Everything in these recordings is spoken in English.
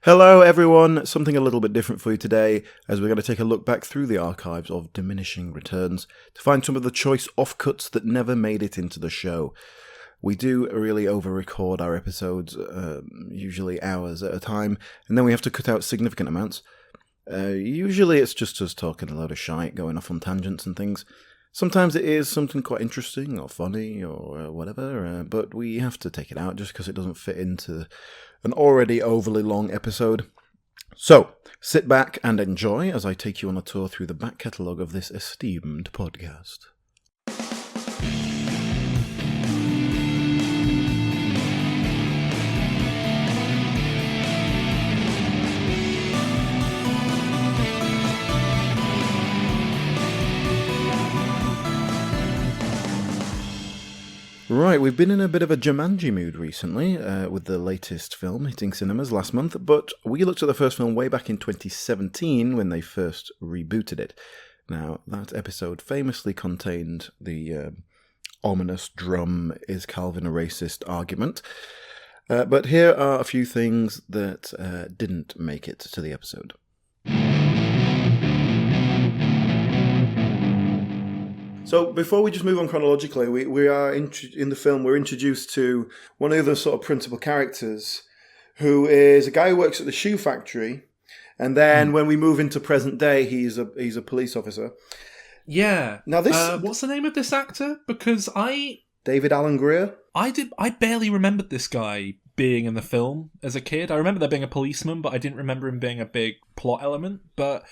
Hello everyone, something a little bit different for you today as we're going to take a look back through the archives of Diminishing Returns to find some of the choice offcuts that never made it into the show. We do really over-record our episodes, usually hours at a time, and then we have to cut out significant amounts. Usually it's just us talking a load of shite, going off on tangents and things. Sometimes it is something quite interesting or funny or whatever, but we have to take it out just because it doesn't fit into an already overly long episode. So, sit back and enjoy as I take you on a tour through the back catalogue of this esteemed podcast. Right, we've been in a bit of a Jumanji mood recently, with the latest film hitting cinemas last month, but we looked at the first film way back in 2017 when they first rebooted it. Now, that episode famously contained the ominous drum, is Calvin a racist argument, but here are a few things that didn't make it to the episode. So before we just move on chronologically, we are in the film. We're introduced to one of the sort of principal characters, who is a guy who works at the shoe factory, and then when we move into present day, he's a police officer. Yeah. Now this, what's the name of this actor? Because David Alan Grier. I barely remembered this guy being in the film as a kid. I remember there being a policeman, but I didn't remember him being a big plot element. But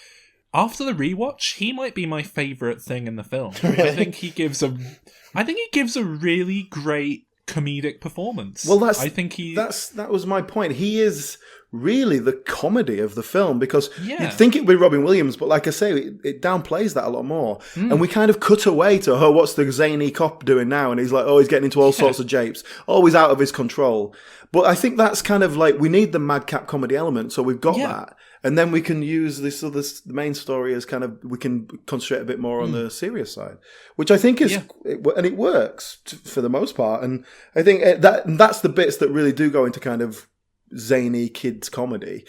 after the rewatch, he might be my favourite thing in the film. Really? I think he gives a really great comedic performance. Well, that was my point. He is really the comedy of the film, because you'd think it would be Robin Williams, but like I say, it downplays that a lot more. And we kind of cut away to, what's the zany cop doing now? And he's like, he's getting into all sorts of japes. He's out of his control. But I think that's kind of like, we need the madcap comedy element, so we've got that. And then we can use the main story as kind of, we can concentrate a bit more on the serious side, which I think is, and it works for the most part. And I think that's the bits that really do go into kind of zany kids comedy,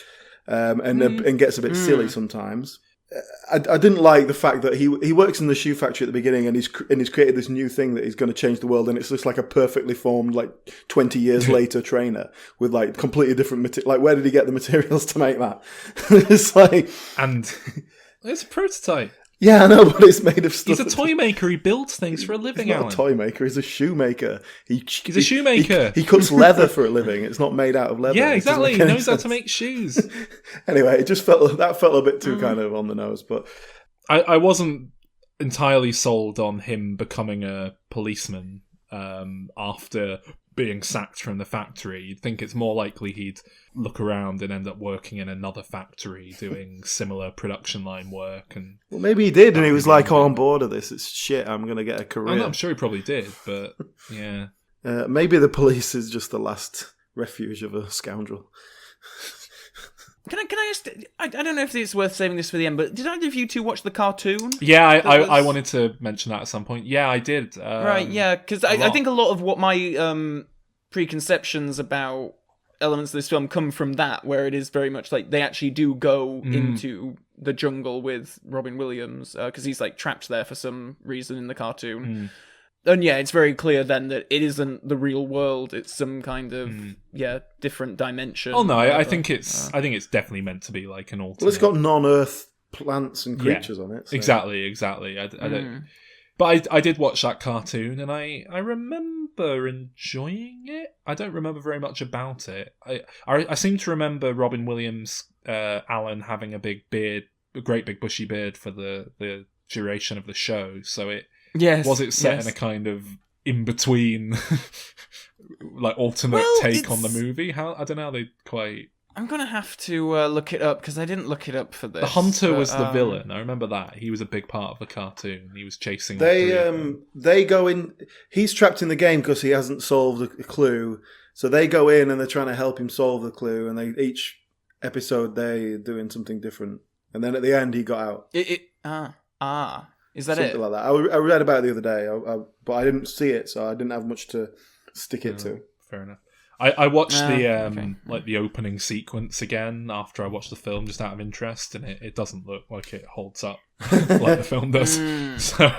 and gets a bit silly sometimes. I didn't like the fact that he works in the shoe factory at the beginning, and he's created this new thing that he's going to change the world, and it's just like a perfectly formed, like 20 years later trainer with like completely different material. Like, where did he get the materials to make that? It's like, and it's a prototype. Yeah, I know, but it's made of stuff. He's a toy maker. He builds things for a living. He's not a toy maker. He's a shoemaker. He's a shoemaker. He cuts leather for a living. It's not made out of leather. Yeah, exactly. He knows how to make shoes. Anyway, it just felt a bit too kind of on the nose. But I wasn't entirely sold on him becoming a policeman after being sacked from the factory. You'd think it's more likely he'd look around and end up working in another factory doing similar production line work. And well, maybe he did, and he was like, on board of this. It's shit, I'm going to get a career. I'm sure he probably did, but yeah. Maybe the police is just the last refuge of a scoundrel. Can I ask? I don't know if it's worth saving this for the end, but did either of you two watch the cartoon? Yeah, I wanted to mention that at some point. Yeah, I did. Right, yeah, because I think a lot of what my preconceptions about elements of this film come from that, where it is very much like they actually do go into the jungle with Robin Williams, because he's like trapped there for some reason in the cartoon. And yeah, it's very clear then that it isn't the real world; it's some kind of different dimension. Oh no, I think it's definitely meant to be like an alternate. Well, it's got non-Earth plants and creatures on it. So. Exactly. I don't. But I did watch that cartoon, and I remember enjoying it. I don't remember very much about it. I seem to remember Robin Williams, Alan having a big beard, a great big bushy beard for the duration of the show. So it. Yes. Was it set in a kind of in-between, like, alternate take on the movie? I don't know how they quite... I'm going to have to look it up, because I didn't look it up for this. The hunter was the villain. I remember that. He was a big part of the cartoon. He was chasing... They go in... He's trapped in the game because he hasn't solved a clue. So they go in and they're trying to help him solve the clue. And each episode, they're doing something different. And then at the end, he got out. Is that something it? like that. I read about it the other day, but I didn't see it, so I didn't have much to stick it to. Fair enough. I watched the opening sequence again after I watched the film just out of interest, and it doesn't look like it holds up like the film does. So,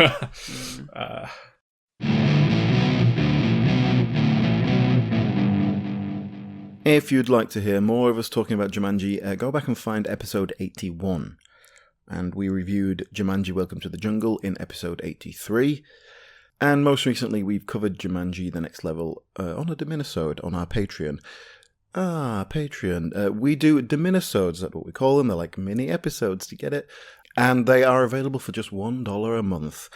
if you'd like to hear more of us talking about Jumanji, go back and find episode 81. And we reviewed Jumanji Welcome to the Jungle in episode 83. And most recently, we've covered Jumanji The Next Level on a Diminisode on our Patreon. Patreon. We do Diminisodes, that's what we call them. They're like mini episodes, to get it? And they are available for just $1 a month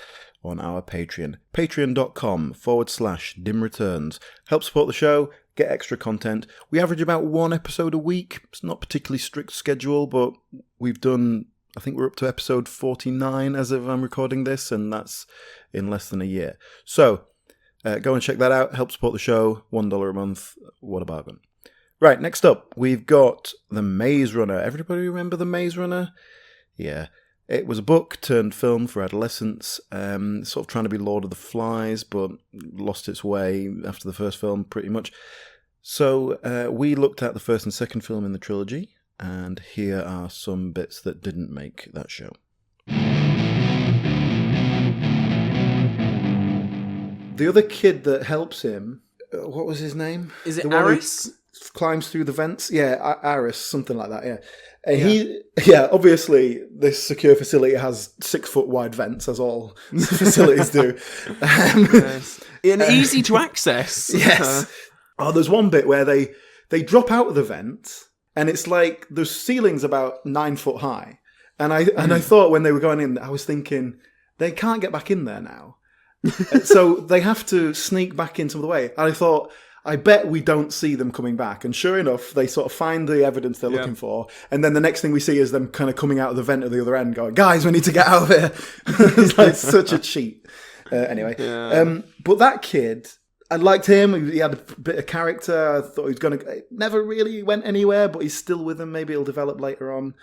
on our Patreon. Patreon.com/dimreturns. Help support the show, get extra content. We average about one episode a week. It's not a particularly strict schedule, but we've done... I think we're up to episode 49 as of I'm recording this, and that's in less than a year. So, go and check that out. Help support the show. $1 a month. What a bargain. Right, next up, we've got The Maze Runner. Everybody remember The Maze Runner? Yeah. It was a book turned film for adolescents, sort of trying to be Lord of the Flies, but lost its way after the first film, pretty much. So, we looked at the first and second film in the trilogy, and here are some bits that didn't make that show. The other kid that helps him, what was his name? Is it Aris? Climbs through the vents? Yeah, Aris, something like that, yeah. And obviously this secure facility has 6 foot wide vents, as all facilities do. Yes. And easy to access. Yes. There's one bit where they drop out of the vent, and it's like the ceiling's about 9 foot high. And I thought when they were going in, I was thinking, they can't get back in there now. So they have to sneak back in some of the way. And I thought, I bet we don't see them coming back. And sure enough, they sort of find the evidence they're looking for. And then the next thing we see is them kind of coming out of the vent at the other end going, guys, we need to get out of here. It's like such a cheat. Anyway. Yeah. But that kid... I liked him. He had a bit of character. I thought he was going to... Never really went anywhere, but he's still with them. Maybe he'll develop later on.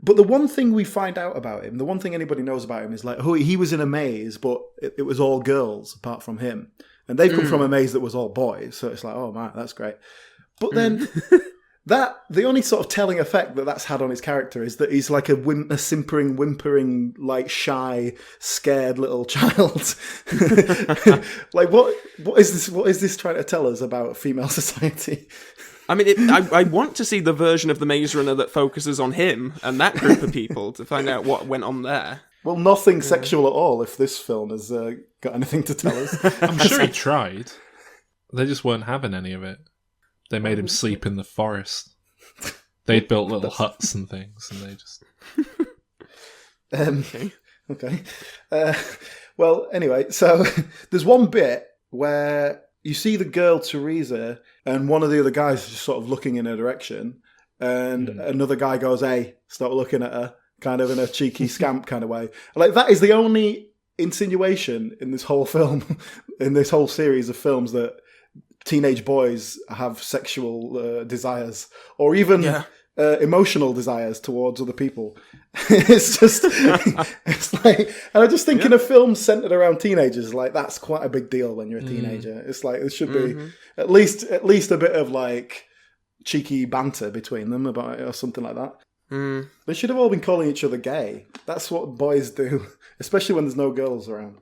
But the one thing we find out about him, the one thing anybody knows about him is like, he was in a maze, but it was all girls apart from him. And they've come from a maze that was all boys. So it's like, oh, man, that's great. But then... the only sort of telling effect that's had on his character is that he's like a simpering, whimpering, like shy, scared little child. Like what is this? What is this trying to tell us about female society? I mean, I want to see the version of the Maze Runner that focuses on him and that group of people to find out what went on there. Well, nothing sexual at all. If this film has got anything to tell us, I'm sure he tried. They just weren't having any of it. They made him sleep in the forest. They'd built little huts and things, and they just... Okay. Well, anyway, so there's one bit where you see the girl, Teresa, and one of the other guys is just sort of looking in her direction, and another guy goes, hey, start looking at her, kind of in a cheeky scamp kind of way. Like, that is the only insinuation in this whole film, in this whole series of films, that teenage boys have sexual desires, or even emotional desires towards other people. It's just, it's like, and I just think in a film centered around teenagers, like that's quite a big deal when you're a teenager. It's like there should be at least a bit of like cheeky banter between them about it or something like that. They should have all been calling each other gay. That's what boys do, especially when there's no girls around.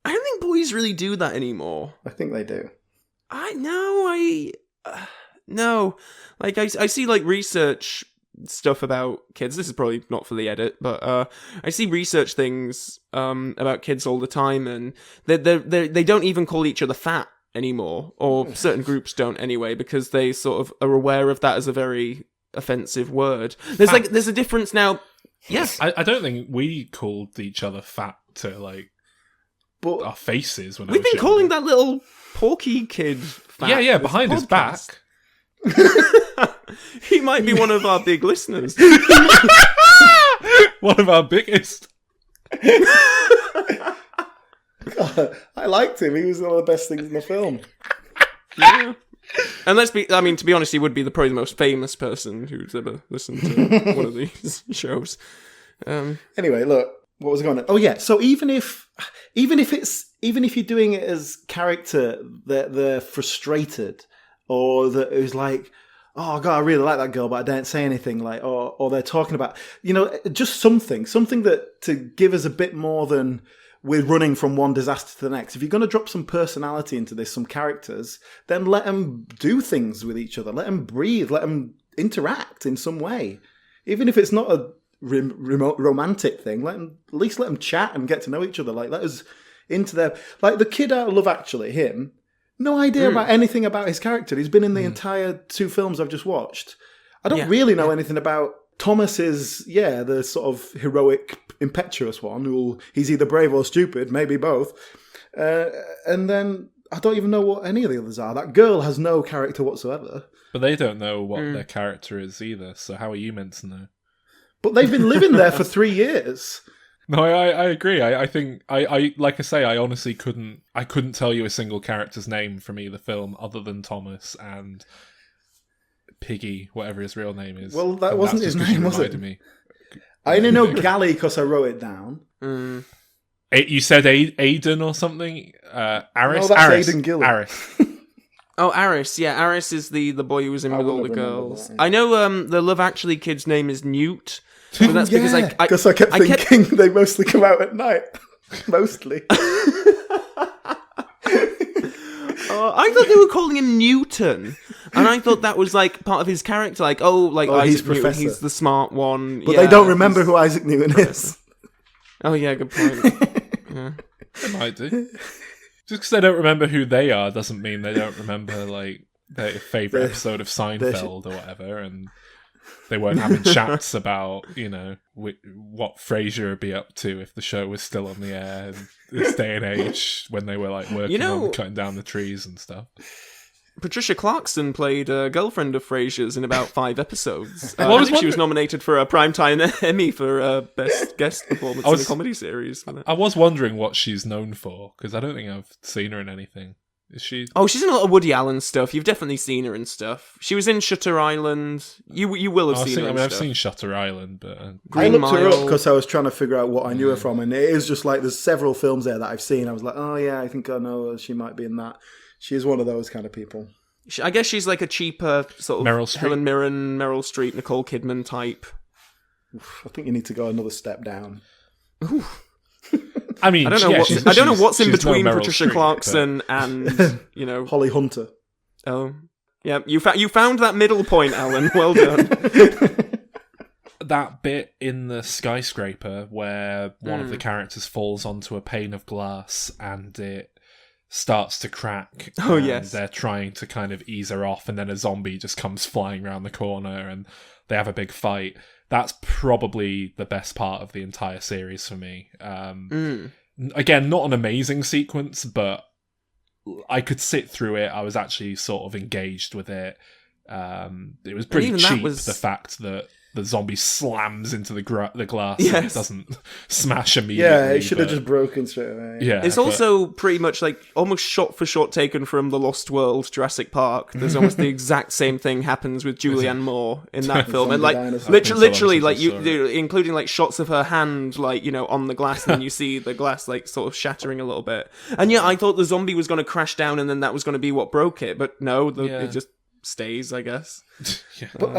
I don't think boys really do that anymore. I think they do. No. Like, I see, like, research stuff about kids. This is probably not for the edit, but I see research things about kids all the time, and they don't even call each other fat anymore, or certain groups don't anyway, because they sort of are aware of that as a very offensive word. There's a difference now. Yes. I don't think we called each other fat to, like, but our faces when we've been calling that little porky kid fat. Yeah, behind his back. He might be one of our big listeners. One of our biggest. God, I liked him. He was one of the best things in the film. Yeah. And to be honest, he would be probably the most famous person who's ever listened to one of these shows. Anyway, look, what was going on? Oh yeah, so even if you're doing it as character, they're frustrated or that it was like, oh God, I really like that girl, but I don't say anything. Like, or they're talking about, just something that to give us a bit more than we're running from one disaster to the next. If you're going to drop some personality into this, some characters, then let them do things with each other. Let them breathe. Let them interact in some way, even if it's not a remote romantic thing. At least let them chat and get to know each other. Like, let us into their, like the kid out of Love Actually, him. No idea about anything about his character. He's been in the entire 2 films I've just watched. I don't really know anything about Thomas. Is the sort of heroic, impetuous one. He's either brave or stupid, maybe both. And then I don't even know what any of the others are. That girl has no character whatsoever. But they don't know what their character is either. So how are you meant to know? But they've been living there for 3 years. No, I agree. I think I like I say, I honestly couldn't tell you a single character's name from either film other than Thomas and Piggy, whatever his real name is. Well, that wasn't his name, was it? Me. I only know Gally because I wrote it down. You said Aiden or something? Aris? No, that's Aris. Aiden Gillen. Aris. Oh, Aris. Yeah, Aris is the boy who was in with all the girls. That, yeah. I know the Love Actually kid's name is Newt. But that's because I kept thinking they mostly come out at night. Mostly. I thought they were calling him Newton, and I thought that was like part of his character. Like, Isaac he's Newton, Professor. he's the smart one. But they don't remember who Isaac Newton is. Oh yeah, good point. Yeah. They might do. Just because they don't remember who they are doesn't mean they don't remember like their favourite episode of Seinfeld or whatever, and they weren't having chats about, what Frasier would be up to if the show was still on the air in this day and age when they were like working on cutting down the trees and stuff. Patricia Clarkson played a girlfriend of Frasier's in about 5 episodes. I think she was nominated for a Primetime Emmy for Best Guest Performance in a Comedy Series. I was wondering what she's known for, because I don't think I've seen her in anything. Is she? Oh, she's in a lot of Woody Allen stuff. You've definitely seen her in stuff. She was in Shutter Island. You will have seen her in stuff. I've seen Shutter Island, but... I looked her up because I was trying to figure out what I knew her from, and it is just like there's several films there that I've seen. I was like, oh yeah, I think I know she might be in that. She is one of those kind of people. I guess she's like a cheaper sort of Meryl Streep. Helen Mirren, Meryl Streep, Nicole Kidman type. I think you need to go another step down. Ooh. I mean, I don't know what's in between Patricia Streep, Clarkson and Holly Hunter. Oh, yeah, you found that middle point, Alan. Well done. That bit in the skyscraper where one of the characters falls onto a pane of glass and it starts to crack. Oh, yes. They're trying to kind of ease her off, and then a zombie just comes flying around the corner and they have a big fight. That's probably the best part of the entire series for me. Again, not an amazing sequence, but I could sit through it. I was actually sort of engaged with it. It was pretty cheap, the fact that the zombie slams into the glass and it doesn't smash immediately. Yeah, it should have just broken straight away. Yeah, it's also pretty much like almost shot for shot taken from The Lost World, Jurassic Park. There's almost the exact same thing happens with Julianne Moore in that film, and like literally like including like shots of her hand like on the glass, and then you see the glass like sort of shattering a little bit. And I thought the zombie was going to crash down, and then that was going to be what broke it, but no, it just stays, I guess. But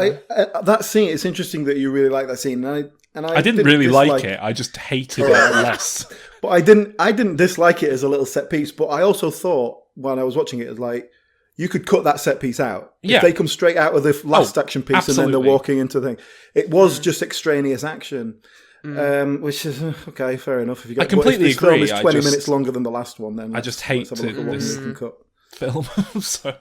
that scene, it's interesting that you really like that scene, and I didn't really like it. I just hated it less. But I didn't dislike it as a little set piece. But I also thought when I was watching it, it was like you could cut that set piece out. Yeah. If they come straight out of the last action piece absolutely. And then they're walking into the thing. It was just extraneous action. Which is okay, fair enough. If you I completely agree. This film is 20 minutes longer than the last one. Then I just hate this film. So.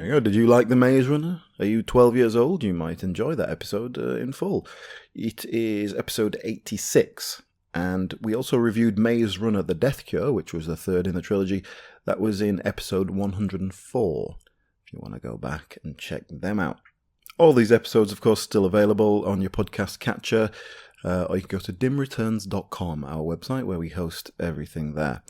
Did you like The Maze Runner? Are you 12 years old? You might enjoy that episode in full. It is episode 86, and we also reviewed Maze Runner: The Death Cure, which was the third in the trilogy. That was in episode 104, if you want to go back and check them out. All these episodes, of course, still available on your podcast catcher, or you can go to dimreturns.com, our website, where we host everything there.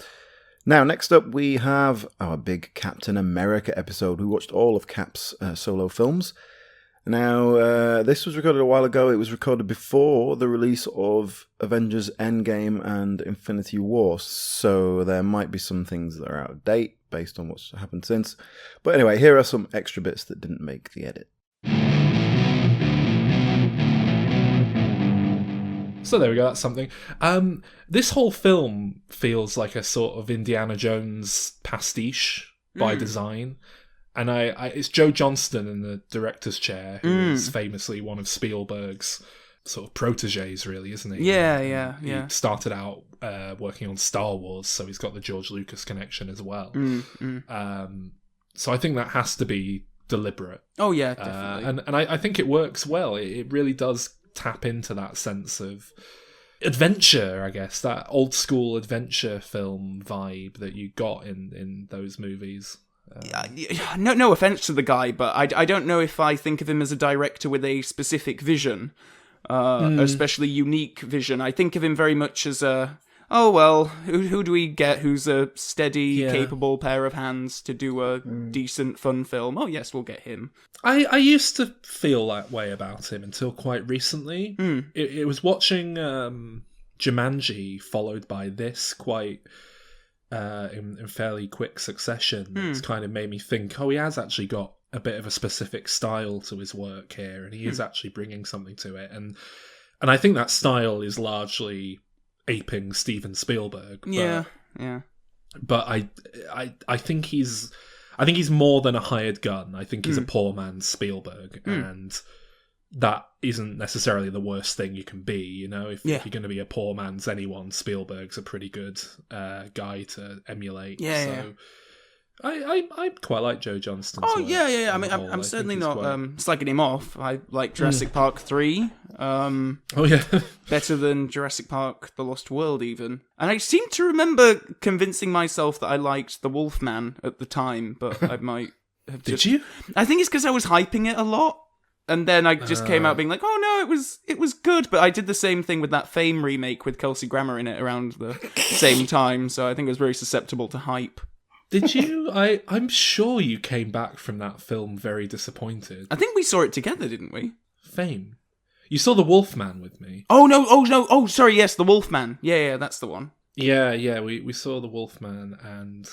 Now, next up, we have our big Captain America episode. We watched all of Cap's solo films. Now, this was recorded a while ago. It was recorded before the release of Avengers Endgame and Infinity War, so there might be some things that are out of date based on what's happened since. But anyway, here are some extra bits that didn't make the edit. So there we go, that's something. This whole film feels like a sort of Indiana Jones pastiche by design. And it's Joe Johnston in the director's chair, who is famously one of Spielberg's sort of proteges, really, isn't he? Yeah. He started out working on Star Wars, so he's got the George Lucas connection as well. So I think that has to be deliberate. Oh, yeah, definitely. And I think it works well. It really does tap into that sense of adventure, I guess, that old school adventure film vibe that you got in those movies. No offense to the guy, but I don't know if I think of him as a director with a specific vision, especially unique vision. I think of him very much as who do we get who's a steady, capable pair of hands to do a decent, fun film? Oh, yes, we'll get him. I used to feel that way about him until quite recently. It was watching Jumanji followed by this quite... in fairly quick succession. It's kind of made me think, he has actually got a bit of a specific style to his work here, and he is actually bringing something to it. And I think that style is largely aping Steven Spielberg. But I think he's more than a hired gun. I think he's a poor man's Spielberg, and that isn't necessarily the worst thing you can be, you know. If you're going to be a poor man's anyone, Spielberg's a pretty good guy to emulate. I quite like Joe Johnston's work. I mean, I'm certainly not slagging him off. I like Jurassic Park 3. Better than Jurassic Park The Lost World, even. And I seem to remember convincing myself that I liked The Wolfman at the time, but I might have just... Did you? I think it's because I was hyping it a lot. And then I just came out being like, oh no, it was good. But I did the same thing with that Fame remake with Kelsey Grammer in it around the same time. So I think I was very susceptible to hype. Did you? I'm sure you came back from that film very disappointed. I think we saw it together, didn't we? Fame. You saw The Wolfman with me. Oh no! Oh, sorry. Yes, The Wolfman. Yeah, that's the one. Yeah. We saw The Wolfman, and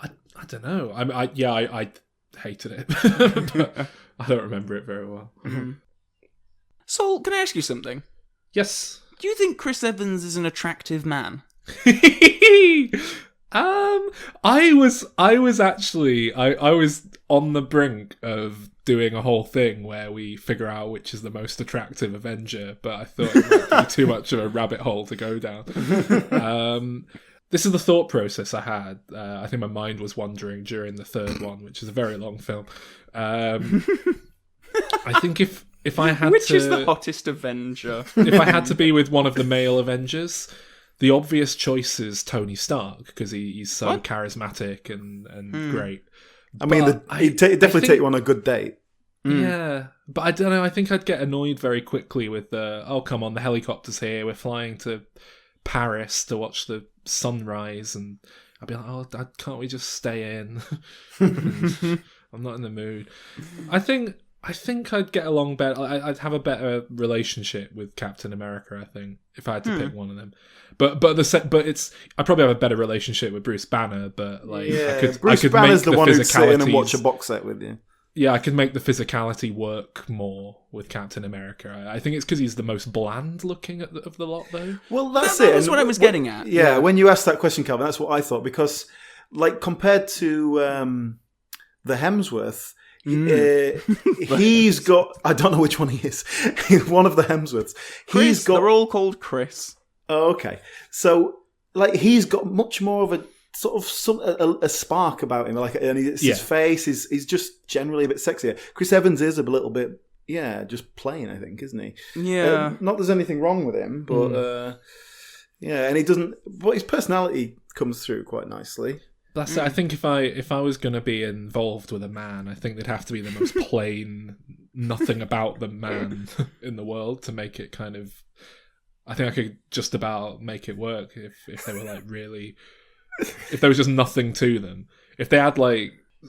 I don't know. I hated it. But I don't remember it very well. Sol, can I ask you something? Yes. Do you think Chris Evans is an attractive man? I was actually on the brink of doing a whole thing where we figure out which is the most attractive Avenger, but I thought it might be too much of a rabbit hole to go down. This is the thought process I had. I think my mind was wandering during the third one, which is a very long film. I think if I had which is the hottest Avenger? If I had to be with one of the male Avengers, the obvious choice is Tony Stark, because he's so charismatic and great. I mean, he'd definitely take you on a good date. Yeah, but I don't know. I think I'd get annoyed very quickly with come on, the helicopter's here. We're flying to Paris to watch the sunrise, and I'd be like, can't we just stay in? I'm not in the mood. I think I'd get along better. I'd have a better relationship with Captain America, I think, if I had to pick one of them. But I probably have a better relationship with Bruce Banner. But Bruce Banner's the one who'd sit in and watch a box set with you. Yeah, I could make the physicality work more with Captain America. I think it's because he's the most bland looking of the lot, though. Well, that's it. That's what I was getting at. Yeah, when you asked that question, Calvin, that's what I thought. Because, compared to the Hemsworth, he's got... I don't know which one he is. He's one of the Hemsworths. They're all called Chris. Oh, okay. So, he's got much more of a sort of a spark about him. And his face is just generally a bit sexier. Chris Evans is a little bit, just plain, I think, isn't he? Yeah. Not there's anything wrong with him, but and he doesn't... But his personality comes through quite nicely. That's it. I think if I was going to be involved with a man, I think they'd have to be the most plain, nothing about the man in the world to make it kind of... I think I could just about make it work if they were really... If there was just nothing to them. If they had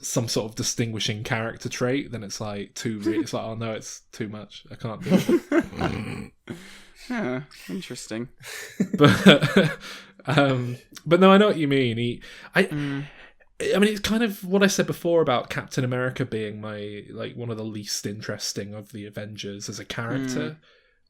some sort of distinguishing character trait, then it's like it's like, oh no, it's too much. I can't do it. Yeah, interesting. But no, I know what you mean. I mean, it's kind of what I said before about Captain America being my one of the least interesting of the Avengers as a character.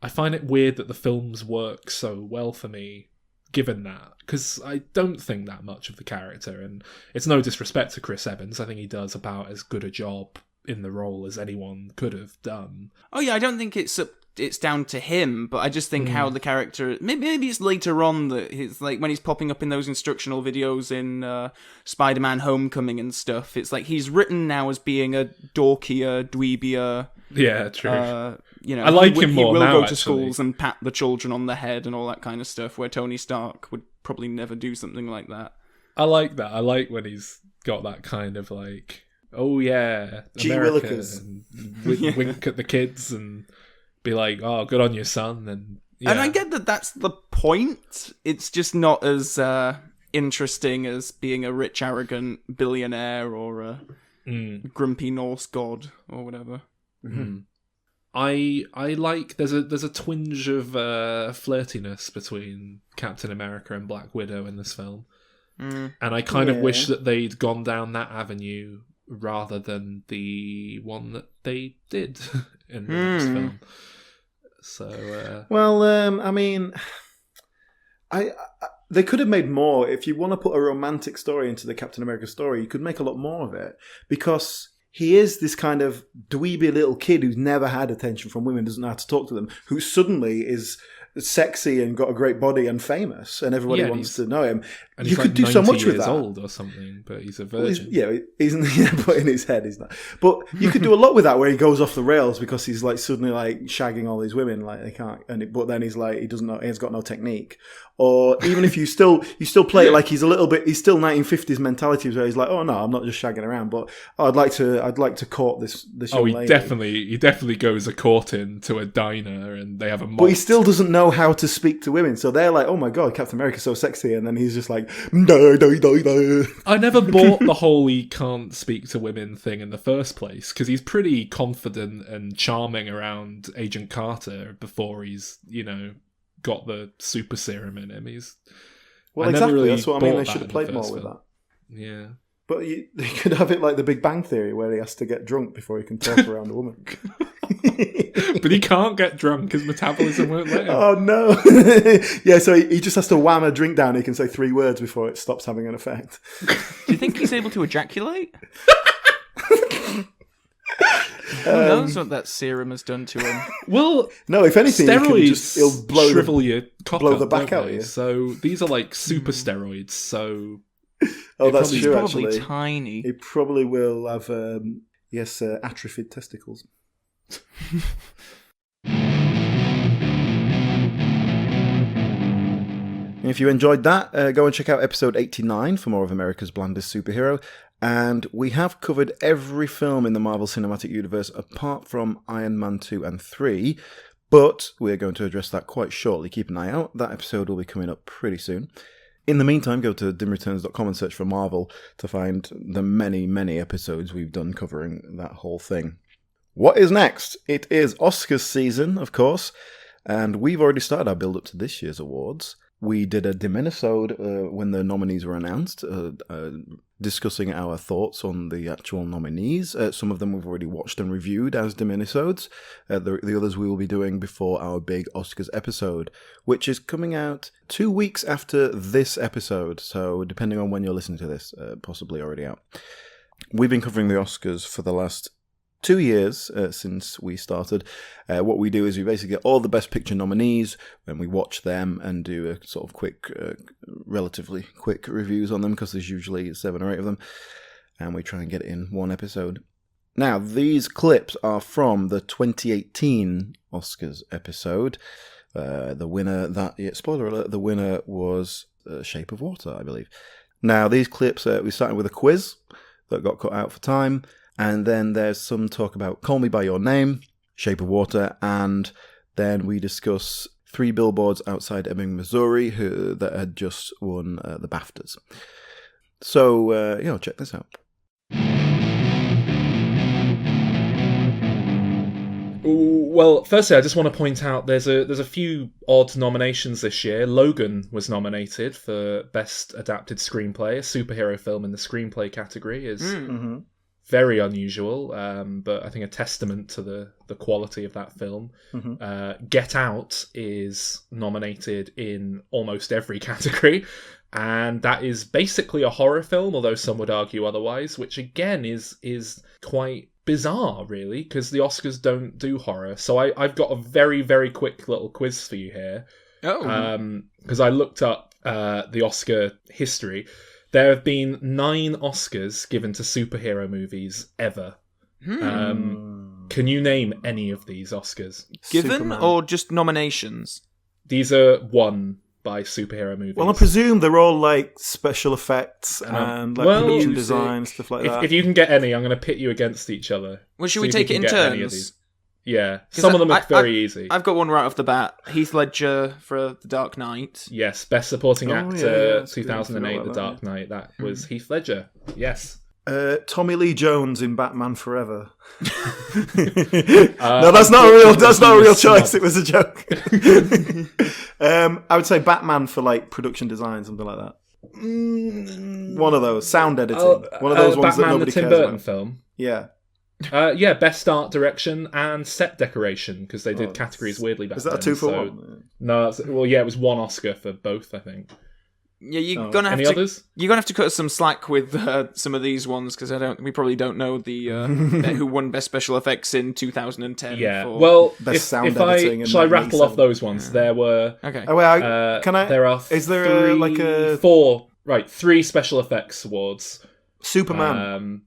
I find it weird that the films work so well for me, given that, because I don't think that much of the character, and it's no disrespect to Chris Evans. I think he does about as good a job in the role as anyone could have done. Oh yeah, I don't think it's down to him, but I just think how the character, maybe it's later on that he's like, when he's popping up in those instructional videos in Spider-Man Homecoming and stuff, it's like he's written now as being a dorkier, dweebier. Yeah, true. I like him more now. He will go to actually. schools and pat the children on the head and all that kind of stuff, where Tony Stark would probably never do something like that. I like that. I like when he's got that kind of oh yeah, America, and wink at the kids and be like, oh, good on you, son. And I get that that's the point. It's just not as interesting as being a rich, arrogant billionaire or a grumpy Norse god or whatever. Mm-hmm. I like there's a twinge of flirtiness between Captain America and Black Widow in this film, and I kind of wish that they'd gone down that avenue rather than the one that they did in the next film. So I mean, they could have made more. If you want to put a romantic story into the Captain America story, you could make a lot more of it, because he is this kind of dweeby little kid who's never had attention from women, doesn't know how to talk to them, who suddenly is sexy and got a great body and famous, and everybody wants to know him. And you could do so much with that. He's old or something, but he's a virgin. He's but in his head he's not. But you could do a lot with that, where he goes off the rails because he's suddenly shagging all these women, they can't. But then he's he doesn't know, he's got no technique. Or even if you still play it like he's he's still 1950s mentality, where he's like, oh no, I'm not just shagging around, but I'd like to court this young lady. He definitely goes a courting to a diner and they have a mock. But he still doesn't know how to speak to women, so they're like, oh my god, Captain America's so sexy, and then he's just like, no. I never bought the whole he can't speak to women thing in the first place, because he's pretty confident and charming around Agent Carter before he's got the super serum in him. That's what I mean. They should have played more with that. Yeah. But they could have it like the Big Bang Theory, where he has to get drunk before he can talk around a woman. But he can't get drunk, his metabolism won't let him. Oh no. Yeah, so he just has to wham a drink down. He can say 3 words before it stops having an effect. Do you think he's able to ejaculate? Who knows what that serum has done to him? Well, no. If anything, steroids it'll shrivel your cock blow up, the back out of you. you. So these are like super steroids. So that's true. Probably actually, tiny. He probably will have atrophied testicles. If you enjoyed that, go and check out episode 89 for more of America's Blandest Superhero. And we have covered every film in the Marvel Cinematic Universe apart from Iron Man 2 and 3, but we're going to address that quite shortly. Keep an eye out. That episode will be coming up pretty soon. In the meantime, go to dimreturns.com and search for Marvel to find the many, many episodes we've done covering that whole thing. What is next? It is Oscars season, of course, and we've already started our build-up to this year's awards. We did a Diminisode when the nominees were announced, discussing our thoughts on the actual nominees. Some of them we've already watched and reviewed as Diminisodes. The others we will be doing before our big Oscars episode, which is coming out 2 weeks after this episode. So depending on when you're listening to this, possibly already out. We've been covering the Oscars for the last 2 years since we started. What we do is we basically get all the Best Picture nominees, and we watch them and do a sort of quick, relatively quick reviews on them, because there's usually 7 or 8 of them, and we try and get it in one episode. Now, these clips are from the 2018 Oscars episode. The winner, spoiler alert, the winner was Shape of Water, I believe. Now, these clips, we started with a quiz that got cut out for time. And then there's some talk about Call Me By Your Name, Shape of Water, and then we discuss 3 Billboards Outside Ebbing, Missouri, that had just won the BAFTAs. So, check this out. Well, firstly, I just want to point out there's a few odd nominations this year. Logan was nominated for Best Adapted Screenplay. A superhero film in the screenplay category is very unusual, but I think a testament to the quality of that film. Get Out is nominated in almost every category, and that is basically a horror film, although some would argue otherwise, which again is quite bizarre, really, because the Oscars don't do horror. So I've got a very, very quick little quiz for you here. Because I looked up the Oscar history. There have been 9 Oscars given to superhero movies ever. Can you name any of these Oscars? Given Superman. or just nominations? These are won by superhero movies. Well, I presume they're all like special effects and like production design, stuff like that. If you can get any, I'm going to pit you against each other. Well, should we take it in turns? Yeah, some of them are very easy. I've got one right off the bat. Heath Ledger for The Dark Knight. Yes, Best Supporting Actor, 2008, good. The Dark Knight. That was Heath Ledger. Yes. Tommy Lee Jones in Batman Forever. No, that's not a real. That's not a real choice. It was a joke. I would say Batman for like production design, something like that. One of those sound editing. One of those ones Batman, that nobody the Tim cares Burton about. film. Yeah. Yeah, Best Art Direction and Set Decoration, because they did categories weirdly back then. Is that a 2 for 1? No, it was 1 Oscar for both, I think. Yeah, you're gonna have Any to. others? You're gonna have to cut us some slack with some of these ones because we probably don't know the who won Best Special Effects in 2010. Yeah, well, Best sound editing. Shall I rattle off those ones? There were. Okay. Oh, wait, can I? There are. Is there four? Right, 3 special effects awards. Superman.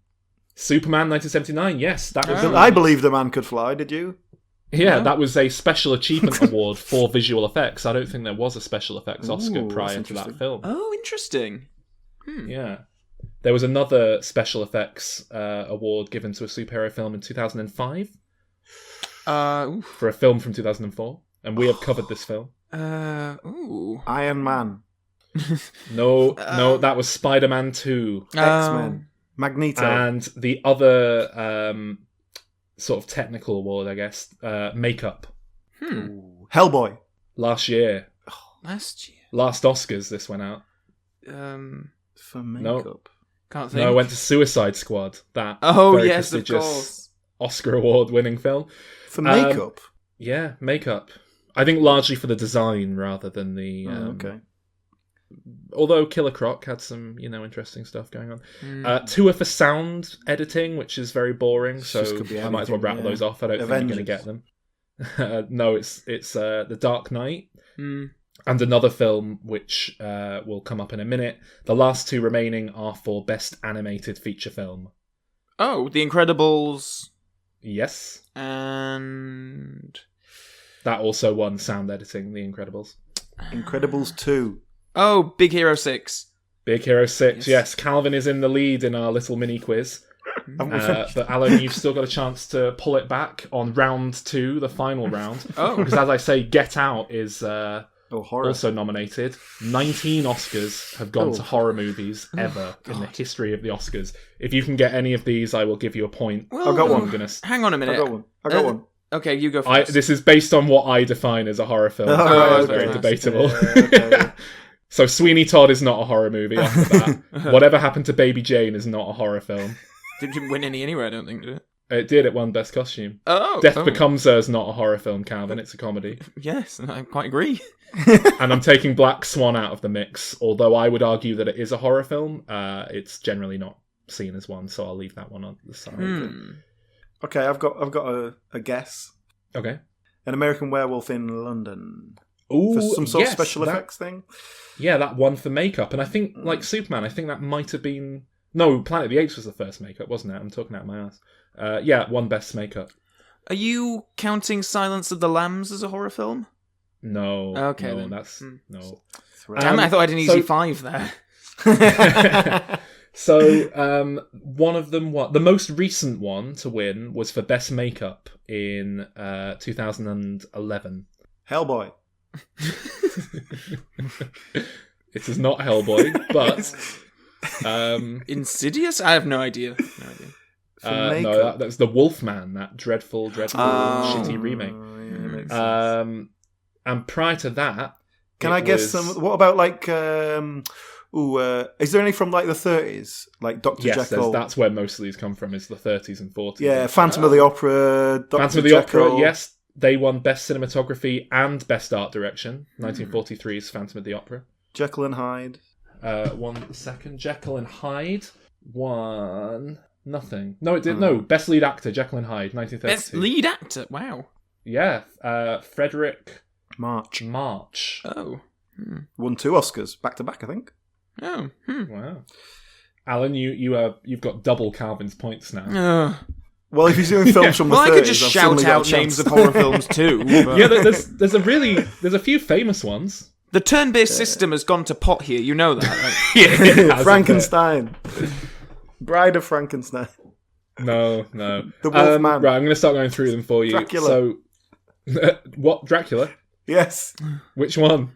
Superman 1979. Yes, that was. I believe the man could fly. Did you? Yeah, that was a Special Achievement Award for visual effects. I don't think there was a Special Effects Oscar prior to that film. Oh, interesting. Yeah. There was another Special Effects award given to a superhero film in 2005 for a film from 2004, and we have covered this film. Iron Man. No, that was Spider-Man 2. X-Men. Magneto. And the other sort of technical award, I guess, makeup. Hellboy. Last year. Last year. Last Oscars, this went out. For makeup. Can't think. No, it went to Suicide Squad. That very yes, of course. Oscar award-winning film. For makeup? Yeah, makeup. I think largely for the design rather than the... okay. Although Killer Croc had some, interesting stuff going on. 2 are for sound editing, which is very boring, so I might as well rattle those off. I don't think you're going to get them. No, it's The Dark Knight, and another film which will come up in a minute. The last 2 remaining are for Best Animated Feature Film. Oh, The Incredibles. Yes. And... that also won sound editing, The Incredibles. Incredibles 2. Oh, Big Hero 6. Big Hero 6, yes. Calvin is in the lead in our little mini quiz. But Alan, you've still got a chance to pull it back on round 2, the final round. Because as I say, Get Out is also nominated. 19 Oscars have gone to horror movies ever in the history of the Oscars. If you can get any of these, I will give you a point. Well, I've got one. Hang on a minute. I got one. Okay, you go first. This is based on what I define as a horror film. It's very debatable. Okay. So Sweeney Todd is not a horror movie after that. Whatever Happened to Baby Jane is not a horror film. Didn't win any anyway, I don't think, did it? It did. It won Best Costume. Death Becomes Her is not a horror film, Calvin. It's a comedy. Yes, I quite agree. And I'm taking Black Swan out of the mix, although I would argue that it is a horror film. It's generally not seen as one, so I'll leave that one on the side. Okay, I've got a guess. Okay. An American Werewolf in London. Ooh, for some sort of special effects thing? Yeah, that one for makeup. And I think, like Superman, I think that might have been... No, Planet of the Apes was the first makeup, wasn't it? I'm talking out of my ass. Yeah, one best makeup. Are you counting Silence of the Lambs as a horror film? No. Okay, no, then. That's... No. Damn it, I thought I had an easy 5 there. So, one of them... The most recent one to win was for best makeup in 2011. Hellboy. It is not Hellboy, but... Insidious? I have no idea. No, that's the Wolfman, that dreadful, shitty remake. And prior to that, can I guess some? What about like? Is there any from like the 30s, like Dr. Jekyll? Yes, that's where most of these come from. Is the 30s and 40s. Yeah, Phantom of the Opera. Phantom of the Opera. Yes, they won Best Cinematography and Best Art Direction. 1943's Phantom of the Opera. Jekyll and Hyde. 1 second. Jekyll and Hyde won nothing. No, it didn't. No, Best Lead Actor, Jekyll and Hyde, 1932. Best Lead Actor. Wow. Yeah, Frederick March. Oh. Won 2 Oscars back to back, I think. Oh. Wow. Alan, you've got double Calvin's points now. Well, if he's doing films from the 30s, I could just shout out names of horror films too. But... Yeah, there's a few famous ones. The turn-based system has gone to pot here. You know that, right? Yeah, Frankenstein. Bride of Frankenstein. No. The Wolfman. Right, I'm going to start going through them for you. Dracula. So, what Dracula? Yes. Which one?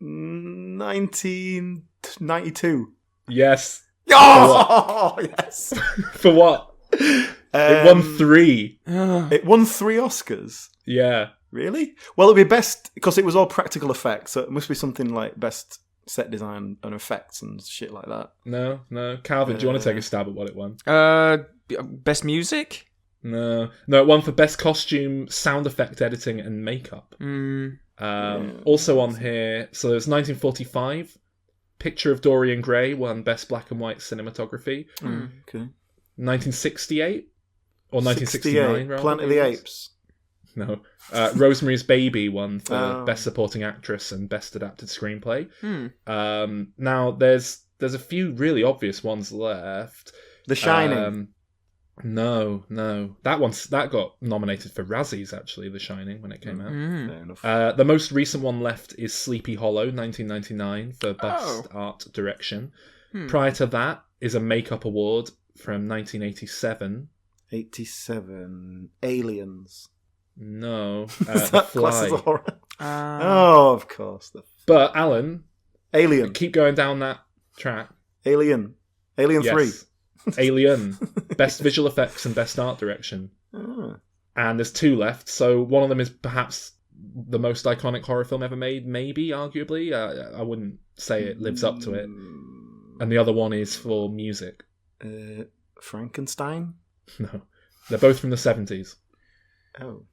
1992. Yes. Oh, yes. For what? It won 3. It won 3 Oscars. Yeah. Really? Well, it'd be best because it was all practical effects, so it must be something like best set design and effects and shit like that. No. Calvin, do you want to take a stab at what it won? Best music? No, it won for best costume, sound effect editing, and makeup. Also on here, so there's 1945. Picture of Dorian Gray won best black and white cinematography. Okay. 1968 or 1969, rather. Planet of the Apes. No. Rosemary's Baby won for best supporting actress and best adapted screenplay. Now there's a few really obvious ones left. The Shining. No. That got nominated for Razzies, actually, The Shining, when it came out. Fair enough. The most recent one left is Sleepy Hollow, 1999, for Best Art Direction. Prior to that is a Makeup Award from 1987. 87. Aliens. No. Is The that class as a Fly. horror? Of course. But, Alan, Alien. keep going down that track. Alien 3. Alien. Best Visual Effects and Best Art Direction. And there's 2 left, so one of them is perhaps the most iconic horror film ever made, maybe, arguably. I wouldn't say it lives up to it. And the other one is for music. Frankenstein? No. They're both from the 70s. Oh.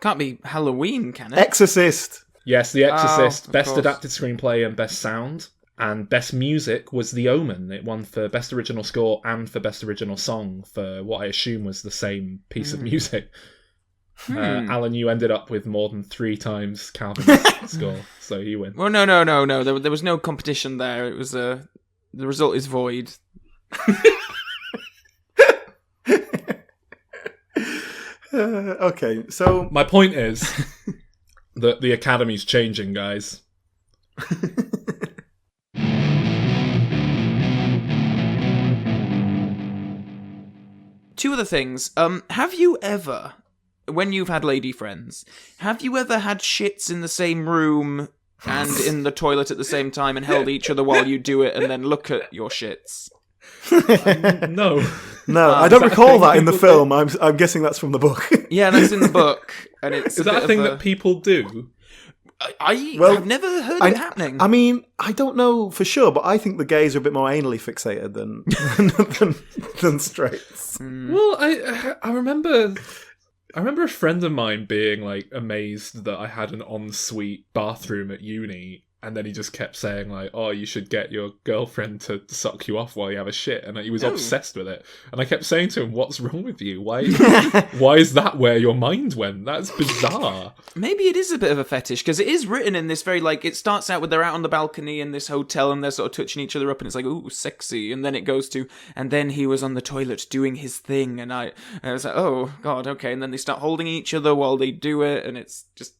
Can't be Halloween, can it? Exorcist! Yes, The Exorcist. Best course. Adapted Screenplay and Best Sound. And Best Music was The Omen. It won for Best Original Score and for Best Original Song for what I assume was the same piece of music. Alan, you ended up with more than 3 times Calvin's score, so you win. Well, no. There was no competition there. It was the result is void. Okay, so My point is that the Academy's changing, guys. Two other things. Have you ever, when you've had lady friends, have you ever had shits in the same room and in the toilet at the same time and held each other while you do it and then look at your shits? No. No, I don't recall that in the film. I'm guessing that's from the book. Yeah, that's in the book. And it's Is that a thing that people do? I've never heard it happening. I mean, I don't know for sure, but I think the gays are a bit more anally fixated than straights. Well, I remember a friend of mine being like amazed that I had an ensuite bathroom at uni, and then he just kept saying like, "Oh, you should get your girlfriend to suck you off while you have a shit," and he was obsessed with it. And I kept saying to him, "What's wrong with you? Why is that where your mind went? That's bizarre." Maybe it is a bit of a fetish, because it is written in this very, like, it starts out with they're out on the balcony in this hotel and they're sort of touching each other up and it's like, ooh, sexy. And then it goes to, and then he was on the toilet doing his thing. And I was like, oh, God, okay. And then they start holding each other while they do it. And it's just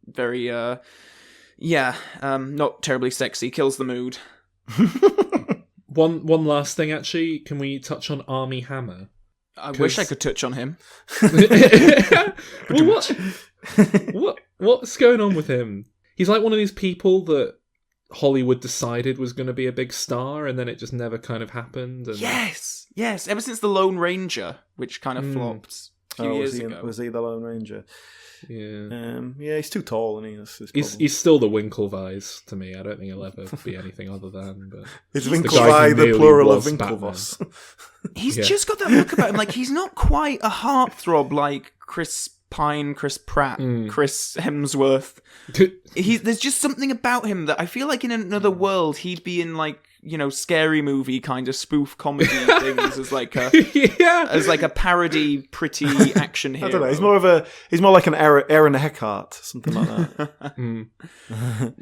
very, not terribly sexy. Kills the mood. One last thing, actually. Can we touch on Armie Hammer? I wish I could touch on him. Well, what's going on with him? He's like one of these people that Hollywood decided was going to be a big star, and then it just never kind of happened. And... Yes. Ever since The Lone Ranger, which kind of flopped a few years ago. Was he the Lone Ranger? Yeah. He's too tall, and he's still the Winklevis to me. I don't think he'll ever be anything other than. But is Winklevi the plural of Winklevoss? He's just got that look about him. Like, he's not quite a heartthrob like Chris Pine, Chris Pratt, Chris Hemsworth. There's just something about him that I feel like in another world he'd be in, like, you know, Scary Movie kind of spoof comedy things as like a as like a parody pretty action hero. I don't know. He's more like an Aaron Eckhart, something like that.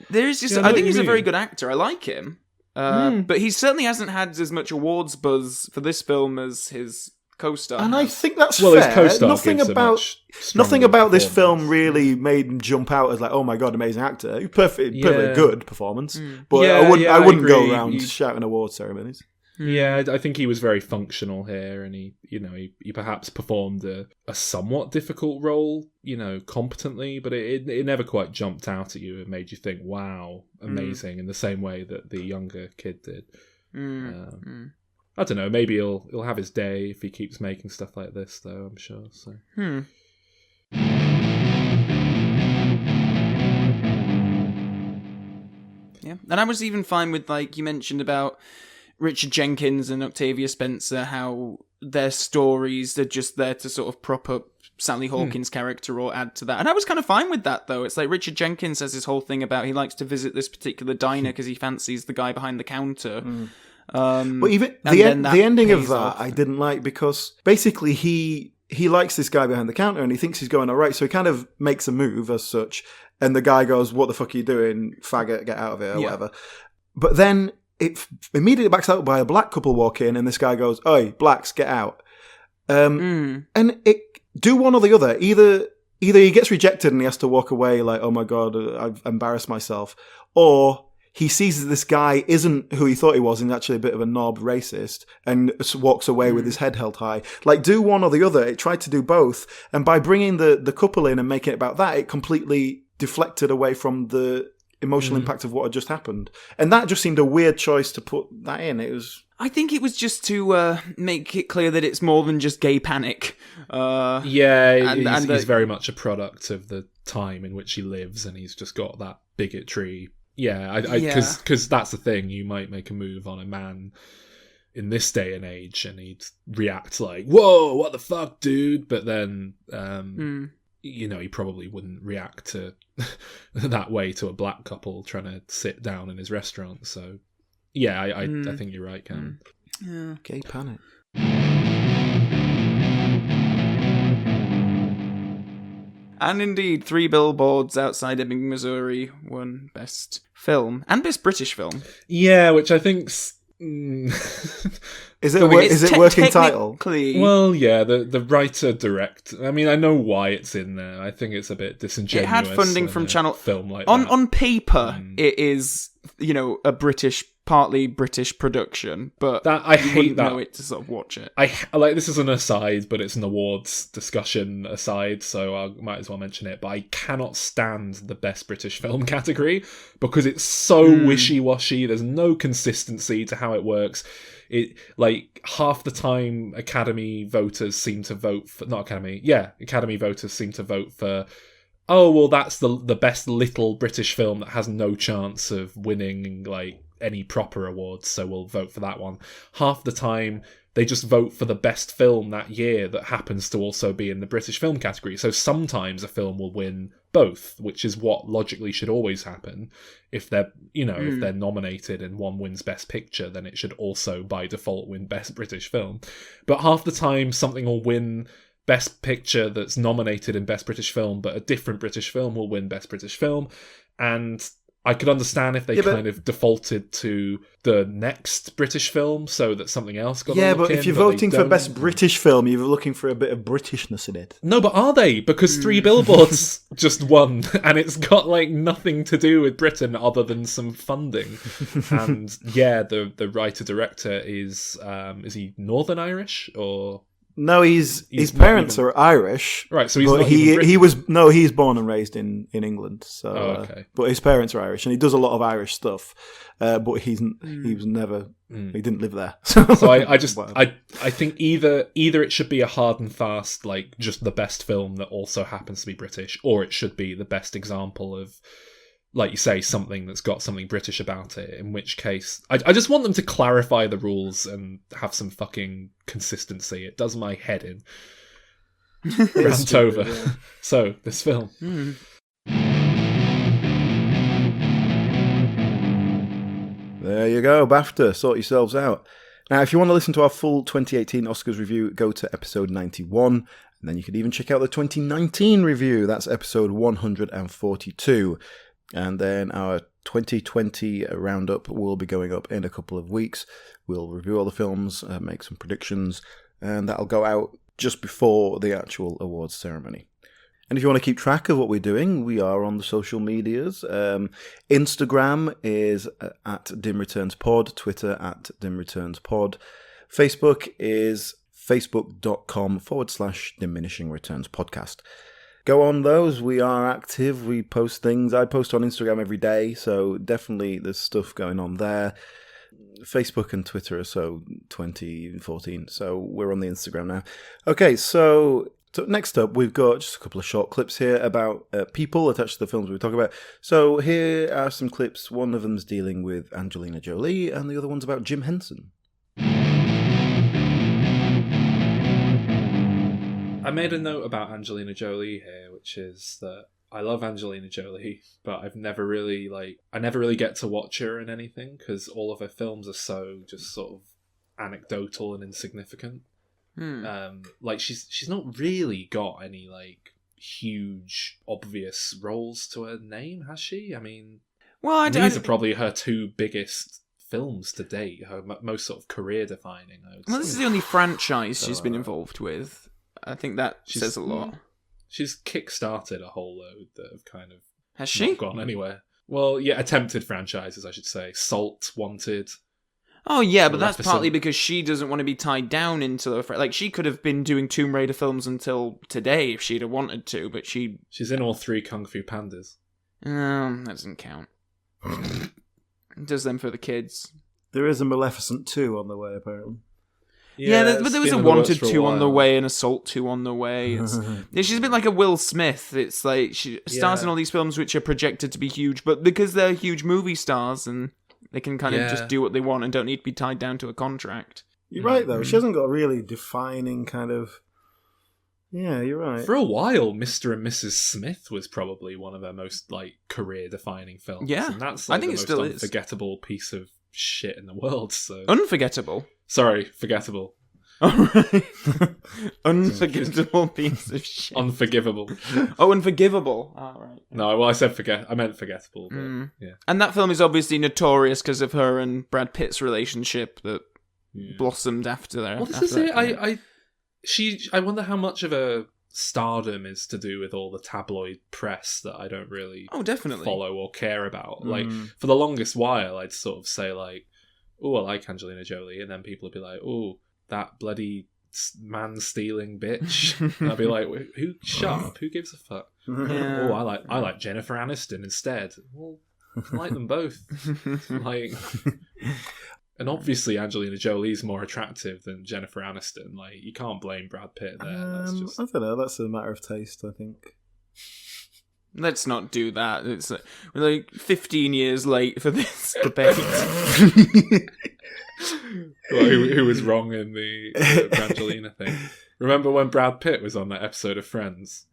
There's just I think he's a very good actor. I like him, but he certainly hasn't had as much awards buzz for this film as his co-star. And I think that's fair. His co-star nothing about this film really made him jump out as like, oh my god, amazing actor. Perfectly good performance. But I wouldn't go around shouting award ceremonies. Yeah, I think he was very functional here, and he perhaps performed a somewhat difficult role, competently, but it never quite jumped out at you and made you think, wow, amazing, in the same way that the younger kid did. I don't know. Maybe he'll have his day if he keeps making stuff like this, though. I'm sure. So. Yeah, and I was even fine with, like, you mentioned about Richard Jenkins and Octavia Spencer, how their stories are just there to sort of prop up Sally Hawkins' character or add to that. And I was kind of fine with that, though. It's like Richard Jenkins has this whole thing about he likes to visit this particular diner because he fancies the guy behind the counter. But even the ending of that I didn't like, because basically he likes this guy behind the counter and he thinks he's going all right, so he kind of makes a move as such, and the guy goes, "What the fuck are you doing, faggot, get out of here," or whatever. But then it immediately backs out by a black couple walk in, and this guy goes, "Oi, blacks, get out." And it do one or the other. Either he gets rejected and he has to walk away like, "Oh my god, I've embarrassed myself," or he sees that this guy isn't who he thought he was and actually a bit of a knob racist and walks away with his head held high. Like, do one or the other. It tried to do both. And by bringing the couple in and making it about that, it completely deflected away from the emotional impact of what had just happened. And that just seemed a weird choice to put that in. I think it was just to make it clear that it's more than just gay panic. He's very much a product of the time in which he lives, and he's just got that bigotry. Yeah, because that's the thing. You might make a move on a man in this day and age, and he'd react like, "Whoa, what the fuck, dude?" But then, he probably wouldn't react to that way to a black couple trying to sit down in his restaurant. So, yeah, I think you're right, Cam. Yeah, gay panic. And indeed, 3 Billboards Outside Ebbing, Missouri won Best Film and Best British Film. Yeah, which I think's... Is it working title? Well, yeah, the writer-director. I mean, I know why it's in there. I think it's a bit disingenuous. It had funding from Channel... Film like on, that. On paper, it is, a partly British production, but I hate that. Know it to sort of watch it. This is an aside, but it's an awards discussion aside, so I might as well mention it. But I cannot stand the Best British Film category because it's so wishy-washy. There's no consistency to how it works. Half the time Academy voters seem to vote for... Academy voters seem to vote for... Oh, well, that's the best little British film that has no chance of winning, any proper awards, so we'll vote for that one. Half the time, they just vote for the best film that year that happens to also be in the British film category. So sometimes a film will win both, which is what logically should always happen. If they're, if they're nominated and one wins Best Picture, then it should also by default win Best British Film. But half the time, something will win Best Picture that's nominated in Best British Film, but a different British film will win Best British Film. And I could understand if they kind of defaulted to the next British film so that something else got a look in, if you're voting for Best British Film, you're looking for a bit of Britishness in it. No, but are they? Because 3 Billboards just won, and it's got nothing to do with Britain other than some funding. And the writer-director is he Northern Irish or No, his parents are Irish. Right, so he's but not even British. he's born and raised in England. So, okay. But his parents are Irish, and he does a lot of Irish stuff. But he was never he didn't live there. So I think either it should be a hard and fast, like just the best film that also happens to be British, or it should be the best example of, like you say, something that's got something British about it, in which case I just want them to clarify the rules and have some fucking consistency. It does my head in. Rant over. Yeah. So, this film. There you go, BAFTA, sort yourselves out. Now, if you want to listen to our full 2018 Oscars review, go to episode 91, and then you can even check out the 2019 review. That's episode 142. And then our 2020 roundup will be going up in a couple of weeks. We'll review all the films, make some predictions, and that'll go out just before the actual awards ceremony. And if you want to keep track of what we're doing, we are on the social medias. Instagram is at Dim Returns Pod, Twitter at Dim Returns Pod. Facebook is facebook.com/Diminishing Returns Podcast. Go on those. We are active. We post things. I post on Instagram every day, so definitely there's stuff going on there. Facebook and Twitter are so 2014, so we're on the Instagram now. Okay, so next up, we've got just a couple of short clips here about people attached to the films we talk about. So here are some clips. One of them's dealing with Angelina Jolie, and the other one's about Jim Henson. I made a note about Angelina Jolie here, which is that I love Angelina Jolie, but I never really get to watch her in anything because all of her films are so just sort of anecdotal and insignificant. Like she's not really got any like huge obvious roles to her name, has she? I mean, well, these are probably her two biggest films to date, her most sort of career defining. Well, this is the only franchise she's been involved with. I think that says a lot. She's kick-started a whole load that have kind of has she not gone anywhere. Well, yeah, attempted franchises, I should say. Salt, Wanted. Oh yeah, but that's partly because she doesn't want to be tied down into the like she could have been doing Tomb Raider films until today if she'd have wanted to, but she's in all three Kung Fu Pandas. That doesn't count. Does them for the kids. There is a Maleficent 2 on the way, apparently. Yeah, but there was a Wanted 2 on the way and Assault 2 on the way. She's a bit like a Will Smith. It's like she stars in all these films which are projected to be huge, but because they're huge movie stars and they can kind of just do what they want and don't need to be tied down to a contract. You're right, though. She hasn't got a really defining kind of... Yeah, you're right. For a while, Mr. and Mrs. Smith was probably one of her most like career-defining films. Yeah, and that's like, I think the it most still unforgettable piece of shit in the world. So unforgettable. Sorry, forgettable. Alright. Unforgettable piece of shit. Unforgivable. Oh, unforgivable. Alright. No, well, I meant forgettable. But, yeah. And that film is obviously notorious because of her and Brad Pitt's relationship that blossomed after that. Well, this is it. I wonder how much of a stardom is to do with all the tabloid press that I don't really follow or care about. Like, for the longest while, I'd sort of say, like, oh, I like Angelina Jolie, and then people would be like, oh, that bloody man-stealing bitch. And I'd be like, who? Shut up, who gives a fuck? Yeah. Oh, I like Jennifer Aniston instead. Well, I like them both. Like... And obviously Angelina Jolie's more attractive than Jennifer Aniston. Like, you can't blame Brad Pitt there. That's just... I don't know, that's a matter of taste, I think. Let's not do that. It's we're like 15 years late for this debate. Well, who was wrong in the Angelina thing? Remember when Brad Pitt was on that episode of Friends?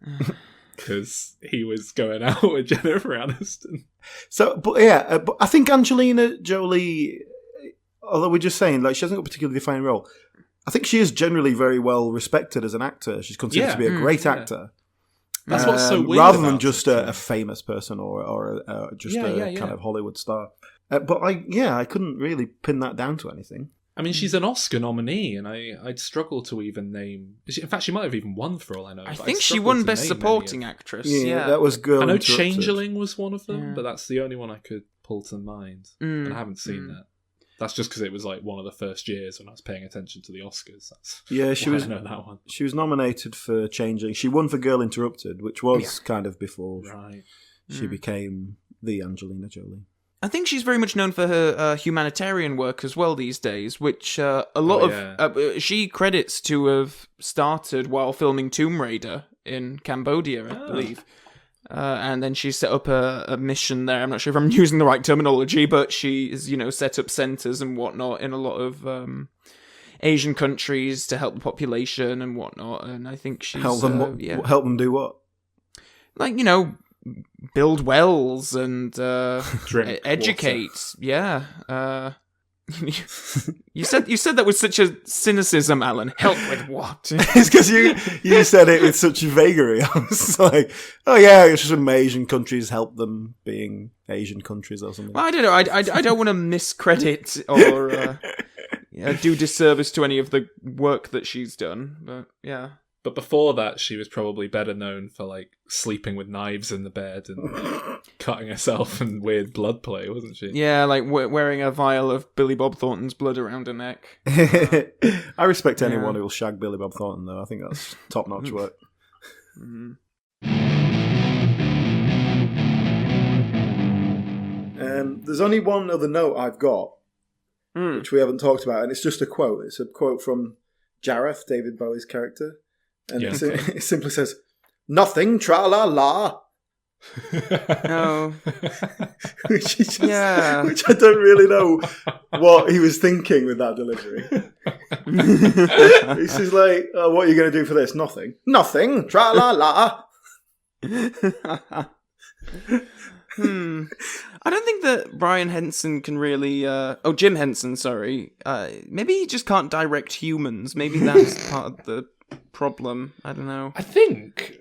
Because he was going out with Jennifer Aniston. So, but I think Angelina Jolie... Although we're just saying, like, she hasn't got a particularly defining role. I think she is generally very well respected as an actor. She's considered to be a great actor. That's what's so weird rather than just a famous person or just a kind of Hollywood star. But I couldn't really pin that down to anything. I mean, she's an Oscar nominee, and I'd struggle to even name... In fact, she might have even won for all I know. I think she won Best Supporting Actress. Yeah, that was Girl I know Interrupted. Changeling was one of them, but that's the only one I could pull to mind. And I haven't seen that. That's just because it was like one of the first years when I was paying attention to the Oscars. That's she was. I know that one. She was nominated for Changing. She won for Girl Interrupted, which was kind of before she became the Angelina Jolie. I think she's very much known for her humanitarian work as well these days, which a lot of she credits to have started while filming Tomb Raider in Cambodia, I believe. And then she set up a mission there. I'm not sure if I'm using the right terminology, but she's, set up centres and whatnot in a lot of Asian countries to help the population and whatnot. And I think she's... Help them do what? Like, build wells and educate. Water. Yeah. You said that with such a cynicism, Alan. Help with what? It's because you said it with such vagary. I was like, oh yeah, it's just some Asian countries help them being Asian countries or something. Well, I don't know. I don't want to miscredit or do disservice to any of the work that she's done. But yeah. But before that, she was probably better known for like sleeping with knives in the bed and cutting herself and weird blood play, wasn't she? Yeah, like wearing a vial of Billy Bob Thornton's blood around her neck. I respect anyone who will shag Billy Bob Thornton, though. I think that's top-notch work. There's only one other note I've got, which we haven't talked about, and it's just a quote. It's a quote from Jareth, David Bowie's character. And it simply says, "Nothing, tra-la-la." No. which I don't really know what he was thinking with that delivery. He's just like, what are you going to do for this? Nothing. Nothing, tra-la-la. I don't think that Brian Henson can really... Jim Henson, sorry. Maybe he just can't direct humans. Maybe that's part of the problem. I don't know. I think...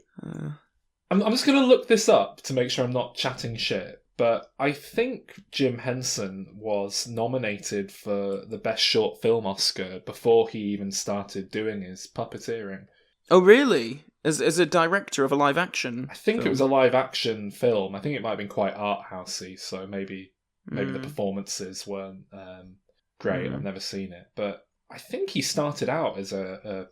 I'm just going to look this up to make sure I'm not chatting shit, but I think Jim Henson was nominated for the Best Short Film Oscar before he even started doing his puppeteering. Oh, really? As a director of a live-action I think film? It was a live-action film. I think it might have been quite art-housey, so maybe the performances weren't great. I've never seen it. But I think he started out as a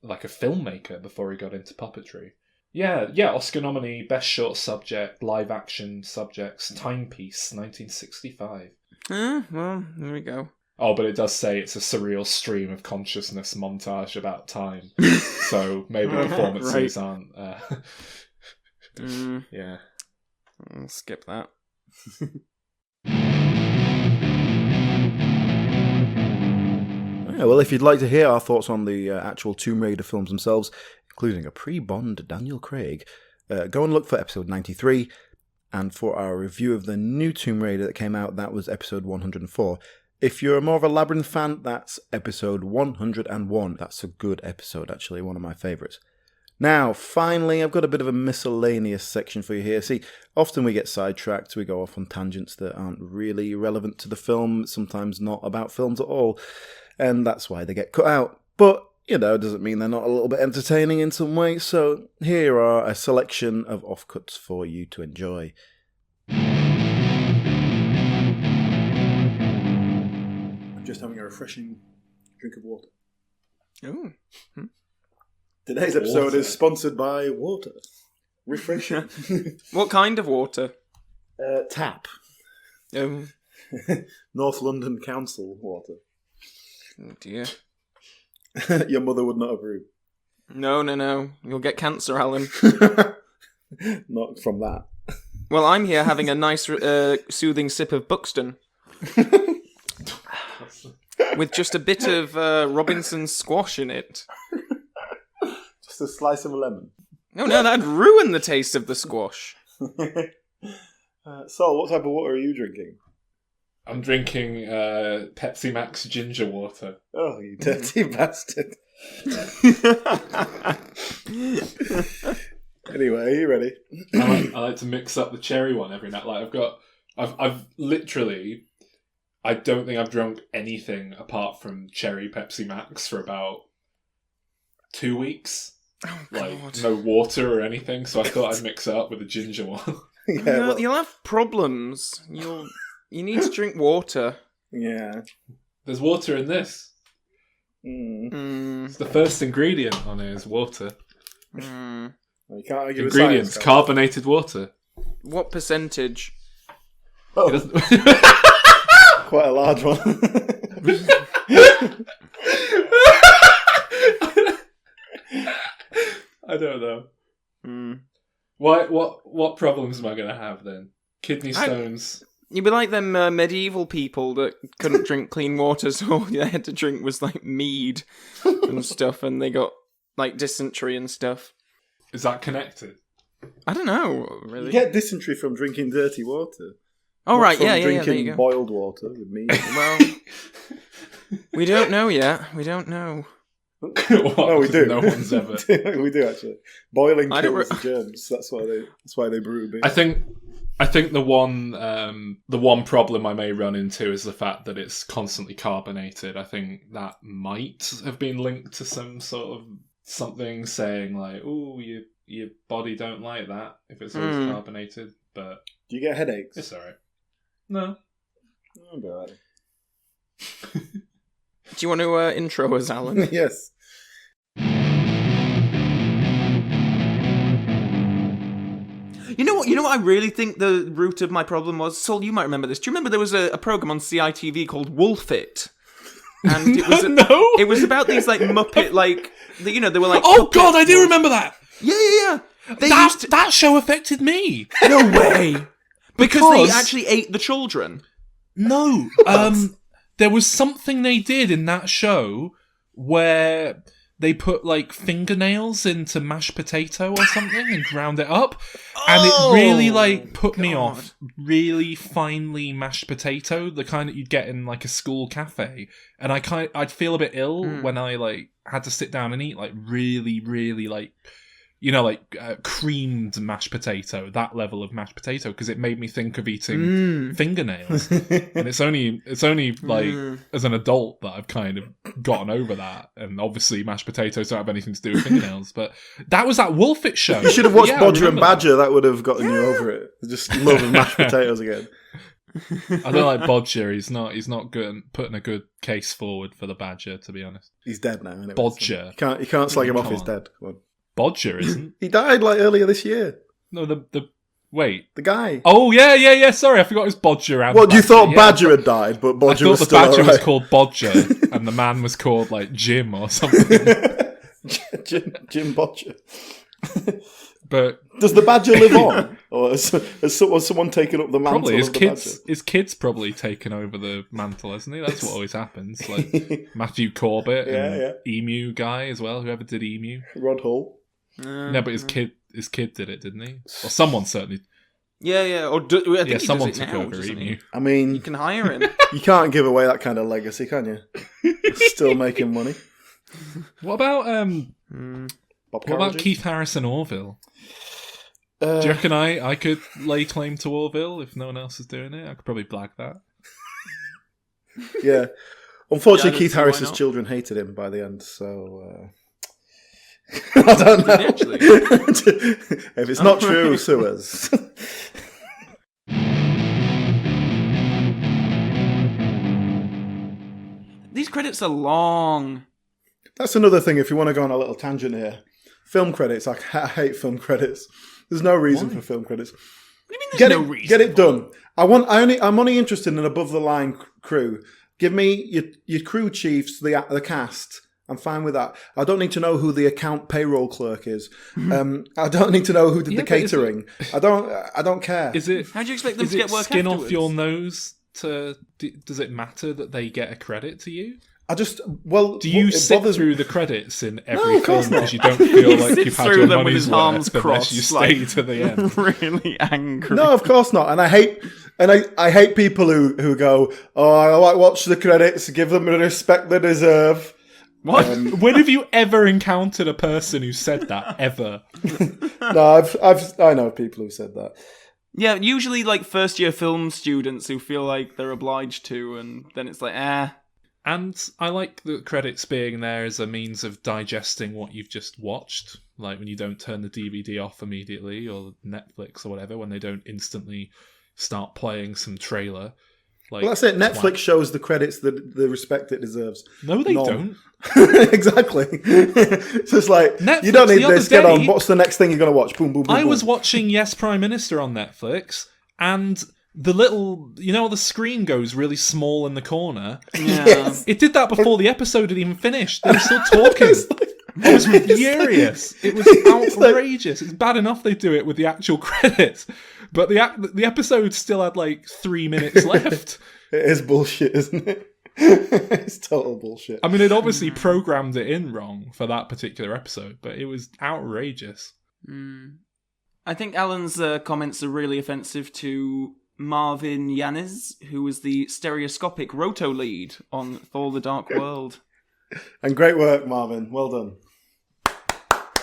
filmmaker before he got into puppetry. Yeah, Oscar nominee, Best Short Subject, Live Action Subjects, Timepiece, 1965. Well, there we go. Oh, but it does say it's a surreal stream of consciousness montage about time. So maybe performances aren't... Yeah. I'll skip that. Yeah, well, if you'd like to hear our thoughts on the actual Tomb Raider films themselves, including a pre-Bond Daniel Craig, go and look for episode 93. And for our review of the new Tomb Raider that came out, that was episode 104. If you're more of a Labyrinth fan, that's episode 101. That's a good episode, actually, one of my favourites. Now, finally, I've got a bit of a miscellaneous section for you here. See, often we get sidetracked, we go off on tangents that aren't really relevant to the film, sometimes not about films at all, and that's why they get cut out. But, it doesn't mean they're not a little bit entertaining in some way, so here are a selection of offcuts for you to enjoy. I'm just having a refreshing drink of water. Oh. Today's episode is sponsored by water. Refreshing. What kind of water? Tap. Oh. North London Council water. Oh dear. Your mother would not approve. No. You'll get cancer, Alan. Not from that. Well, I'm here having a nice soothing sip of Buxton. With just a bit of Robinson's squash in it. Just a slice of a lemon. Oh no, that'd ruin the taste of the squash. So, what type of water are you drinking? I'm drinking Pepsi Max ginger water. Oh, you dirty bastard. Anyway, are you ready? I like to mix up the cherry one every night. Like I've literally, I don't think I've drunk anything apart from cherry Pepsi Max for about 2 weeks. Oh, like God. No water or anything, so I thought I'd mix it up with a ginger one. Yeah, You'll have problems. You need to drink water. Yeah. There's water in this. It's the first ingredient on it is water. You can't argue with Ingredients, science, carbonated water. What percentage? Oh. Quite a large one. I don't know. Why? What problems am I going to have then? Kidney stones. You'd be like them medieval people that couldn't drink clean water, so all they had to drink was like mead and stuff, and they got like dysentery and stuff. Is that connected? I don't know, really. You get dysentery from drinking dirty water. Oh, right, yeah, drinking there you go. boiled water with mead. Well, we don't know yet. We don't know. No, we do. No one's ever. We do actually. Boiling kills the germs. That's why they brew beer. I think the one problem I may run into is the fact that it's constantly carbonated. I think that might have been linked to some sort of something saying like, "Oh, your body don't like that if it's always carbonated." But do you get headaches? It's alright. No. I'm alright. Do you want to intro us, Alan? Yes. You know what I really think the root of my problem was? Sol, you might remember this. Do you remember there was a program on CITV called Wolf It? And it was it was about these like Muppet they were like, oh god, I do remember that. Yeah. That show affected me. No way. Because they actually ate the children. No. There was something they did in that show where they put like fingernails into mashed potato or something and ground it up. And it really like put me off. Really finely mashed potato, the kind that you'd get in like a school cafe. And I'd feel a bit ill when I like had to sit down and eat like really, really like, creamed mashed potato, that level of mashed potato, because it made me think of eating fingernails. And it's only like as an adult that I've kind of gotten over that. And obviously mashed potatoes don't have anything to do with fingernails. But that was that Wolf It show. You should have watched Bodger and Badger. That would have gotten you over it. Just loving mashed potatoes again. I don't like Bodger. He's not good at putting a good case forward for the Badger, to be honest. He's dead now. Anyway, Bodger. So you can't slag him off. He's dead. Come on. Bodger isn't. He died like earlier this year. No, wait. The guy. Oh yeah. Sorry, I forgot it was Bodger. And Well, Badger. You thought Badger had died, but Bodger was still I thought the Badger was alright. called Bodger, and the man was called like Jim or something. Jim Bodger. But does the Badger live on, or has someone taken up the mantle? Probably of the Badger? His kid's probably taken over the mantle, hasn't he? That's what always happens. Like Matthew Corbett and Emu guy as well. Whoever did Emu, Rod Hull. No, but his kid did it, didn't he? Or someone certainly. Yeah. Or I think someone took over Emu. I mean, you can hire him. You can't give away that kind of legacy, can you? Still making money. What about Keith Harrison Orville? Do you reckon I could lay claim to Orville if no one else is doing it? I could probably blag that. Yeah. Unfortunately, Keith Harris's children hated him by the end, so... I don't know. If it's not true, sue us. These credits are long. That's another thing, if you want to go on a little tangent here. Film credits. I hate film credits. There's no reason for film credits. What do you mean there's no reason? Get it done. I'm only interested in an above the line crew. Give me your crew chiefs, the cast. I'm fine with that. I don't need to know who the account payroll clerk is. I don't need to know who did the catering. I don't care. Is it? How do you expect them to get work skin afterwards? off your nose? Does it matter that they get a credit to you? Do you sit through the credits in every film not. because you don't feel like you've had your them with money's his arms worth crossed, unless you stay to the end? Really angry. No, of course not. And I hate people who go, "Oh, I watch the credits, give them the respect they deserve." What? When have you ever encountered a person who said that ever? No, I know people who said that. Yeah, usually like first year film students who feel like they're obliged to, and then it's like, And I like the credits being there as a means of digesting what you've just watched. Like when you don't turn the DVD off immediately, or Netflix or whatever, when they don't instantly start playing some trailer. Like, well, that's it. Netflix shows the credits the respect it deserves. No, they don't. Exactly. It's just like, Netflix, you don't need this. Get on. day, What's the next thing you're going to watch? Boom, boom, boom. I boom. was watching Yes, Prime Minister on Netflix, and the little, the screen goes really small in the corner. Yeah. Yes. It did that before the episode had even finished. They were still talking. I was furious. It was outrageous. It's bad enough they do it with the actual credits, but the episode still had like 3 minutes left. It is bullshit, isn't it? It's total bullshit. I mean, it obviously programmed it in wrong for that particular episode, but it was outrageous. I think Alan's comments are really offensive to Marvin Yanez, who was the stereoscopic roto lead on Thor: The Dark World. And great work, Marvin. Well done.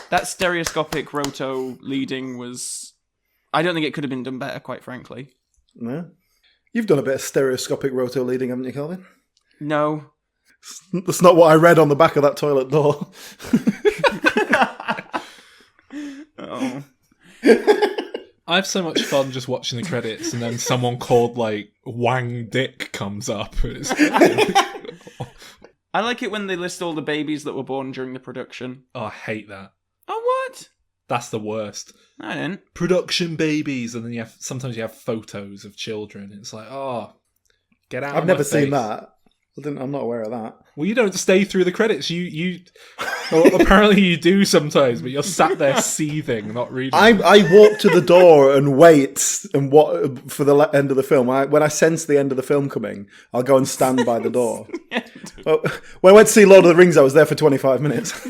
That stereoscopic roto leading was... I don't think it could have been done better, quite frankly. No? You've done a bit of stereoscopic roto leading, haven't you, Colin? No. That's not what I read on the back of that toilet door. Oh. I have so much fun just watching the credits, and then someone called, like, Wang Dick comes up. I like it when they list all the babies that were born during the production. Oh, I hate that. Oh, what? That's the worst. I didn't. Production babies, and then sometimes you have photos of children. It's like, oh, get out. I've never seen that. I'm not aware of that. Well, you don't stay through the credits. Well, apparently you do sometimes, but you're sat there seething, not reading. I walk to the door and wait and what for the end of the film. When I sense the end of the film coming, I'll go and stand by the door. Well, when I went to see Lord of the Rings, I was there for 25 minutes.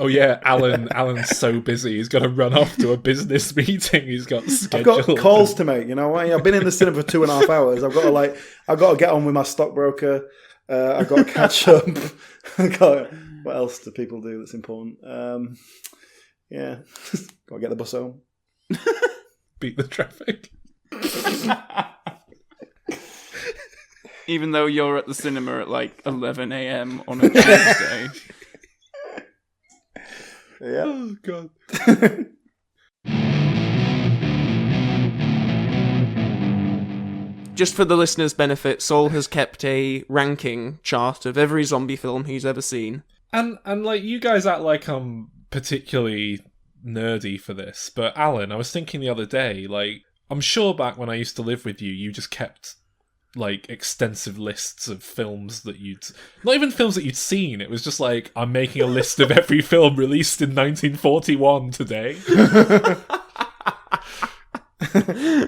Oh yeah, Alan's so busy. He's got to run off to a business meeting. He's got scheduled. I've got calls to make. I've been in the cinema for 2.5 hours. I've got to get on with my stockbroker. I've got to catch up. What else do people do that's important? Yeah, got to get the bus home. Beat the traffic. Even though you're at the cinema at like 11 a.m. on a Tuesday. Yeah. Oh, God. Just for the listeners' benefit, Saul has kept a ranking chart of every zombie film he's ever seen. And like, you guys act like I'm particularly nerdy for this, but Alan, I was thinking the other day, like, I'm sure back when I used to live with you, you just kept like extensive lists of films that not even films that you'd seen. It was just like, I'm making a list of every film released in 1941 today.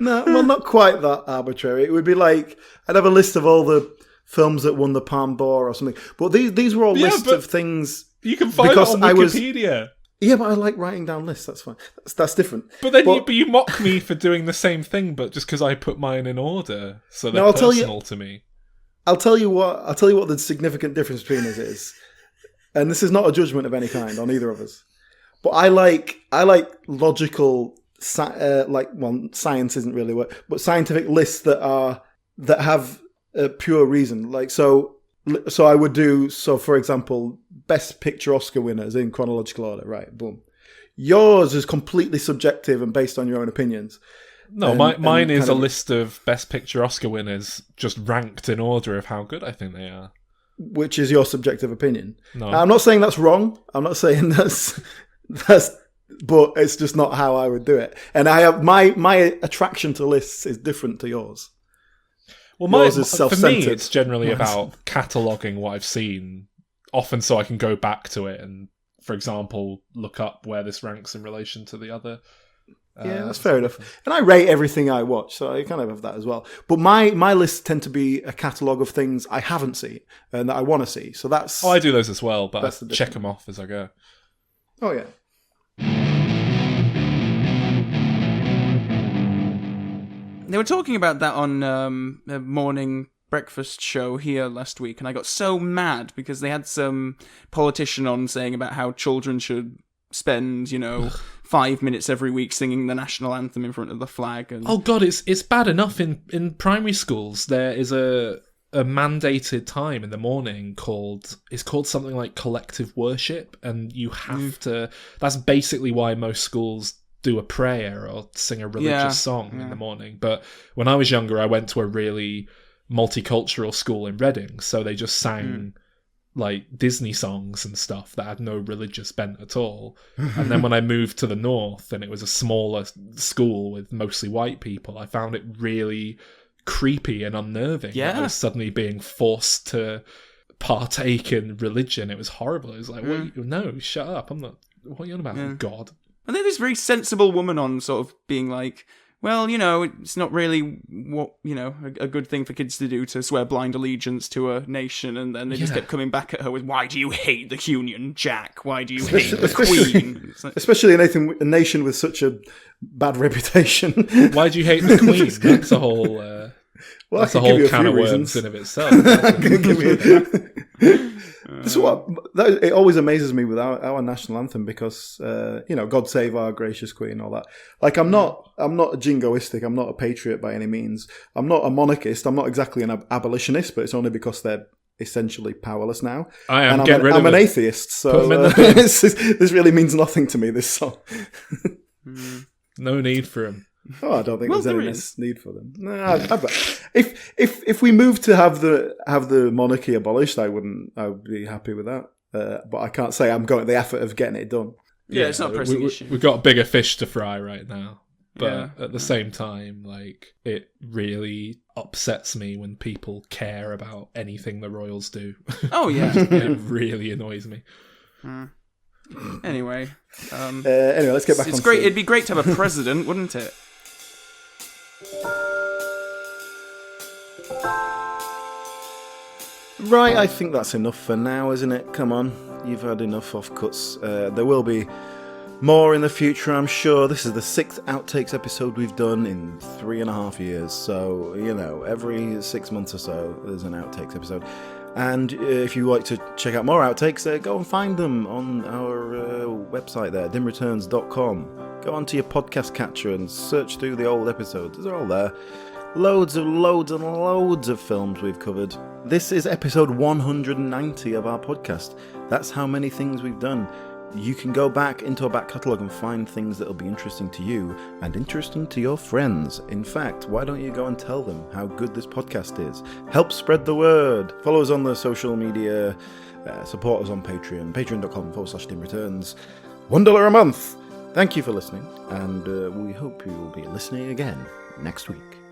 No, well, not quite that arbitrary. It would be like, I'd have a list of all the films that won the Palme d'Or or something. But these were all lists of things. You can find it on Wikipedia. Yeah, but I like writing down lists. That's fine. That's different. But then you mock me for doing the same thing, but just because I put mine in order, so they're personal to me. I'll tell you what the significant difference between us is, and this is not a judgment of any kind on either of us. But I like logical, science isn't really what, but scientific lists that have a pure reason. Like so I would do, for example, Best Picture Oscar winners in chronological order, right? Boom. Yours is completely subjective and based on your own opinions. No, mine is a list of Best Picture Oscar winners just ranked in order of how good I think they are. Which is your subjective opinion. No. Now, I'm not saying that's wrong. I'm not saying that's but it's just not how I would do it. And I have my attraction to lists is different to yours. Well, yours is self-centered. For me, it's generally about cataloguing what I've seen, often so I can go back to it and, for example, look up where this ranks in relation to the other. Yeah, that's fair enough. And I rate everything I watch, so I kind of have that as well. But my lists tend to be a catalogue of things I haven't seen and that I want to see. So that's... Oh, I do those as well, but I check them off as I go. Oh, yeah. They were talking about that on a morning breakfast show here last week, and I got so mad because they had some politician on saying about how children should spend, 5 minutes every week singing the national anthem in front of the flag. And... Oh God, it's bad enough in primary schools. There is a mandated time in the morning called something like collective worship, and you have to. That's basically why most schools do a prayer or sing a religious song in the morning. But when I was younger, I went to a really multicultural school in Reading, so they just sang like Disney songs and stuff that had no religious bent at all. And then when I moved to the north and it was a smaller school with mostly white people, I found it really creepy and unnerving. That I was suddenly being forced to partake in religion. It was horrible. It was like, no, shut up. I'm not. What are you on about, God? And then this very sensible woman on sort of being like, well, it's not really what, a good thing for kids to do to swear blind allegiance to a nation. And then they just kept coming back at her with, why do you hate the Union Jack? Why do you hate the Queen? Especially a nation with such a bad reputation. Why do you hate the Queen? That's a whole... that's a whole can of worms in of itself. This is it always amazes me with our national anthem because God save our gracious Queen and all that. Like I'm not a jingoistic. I'm not a patriot by any means. I'm not a monarchist. I'm not exactly an abolitionist, but it's only because they're essentially powerless now. I'm an atheist, so this really means nothing to me. This song. No need for him. Oh, I don't think there's any need for them. No, if we move to have the monarchy abolished, I would be happy with that. But I can't say I'm going the effort of getting it done. Yeah, it's not a pressing issue. We've got bigger fish to fry right now. But at the same time, like, it really upsets me when people care about anything the royals do. Oh yeah, it really annoys me. Anyway, let's get back. It's great. It'd be great to have a president, wouldn't it? Right, I think that's enough for now, isn't it? Come on, you've had enough offcuts. There will be more in the future, I'm sure. This is the 6th Outtakes episode we've done in 3.5 years. So, every 6 months or so, there's an Outtakes episode. And if you like to check out more Outtakes, go and find them on our website there, dimreturns.com. Go onto your podcast catcher and search through the old episodes. They're all there. Loads and loads of films we've covered. This is episode 190 of our podcast. That's how many things we've done. You can go back into our back catalogue and find things that will be interesting to you and interesting to your friends. In fact, why don't you go and tell them how good this podcast is? Help spread the word. Follow us on the social media. Support us on Patreon. Patreon.com/DimReturns. $1 a month. Thank you for listening, and we hope you will be listening again next week.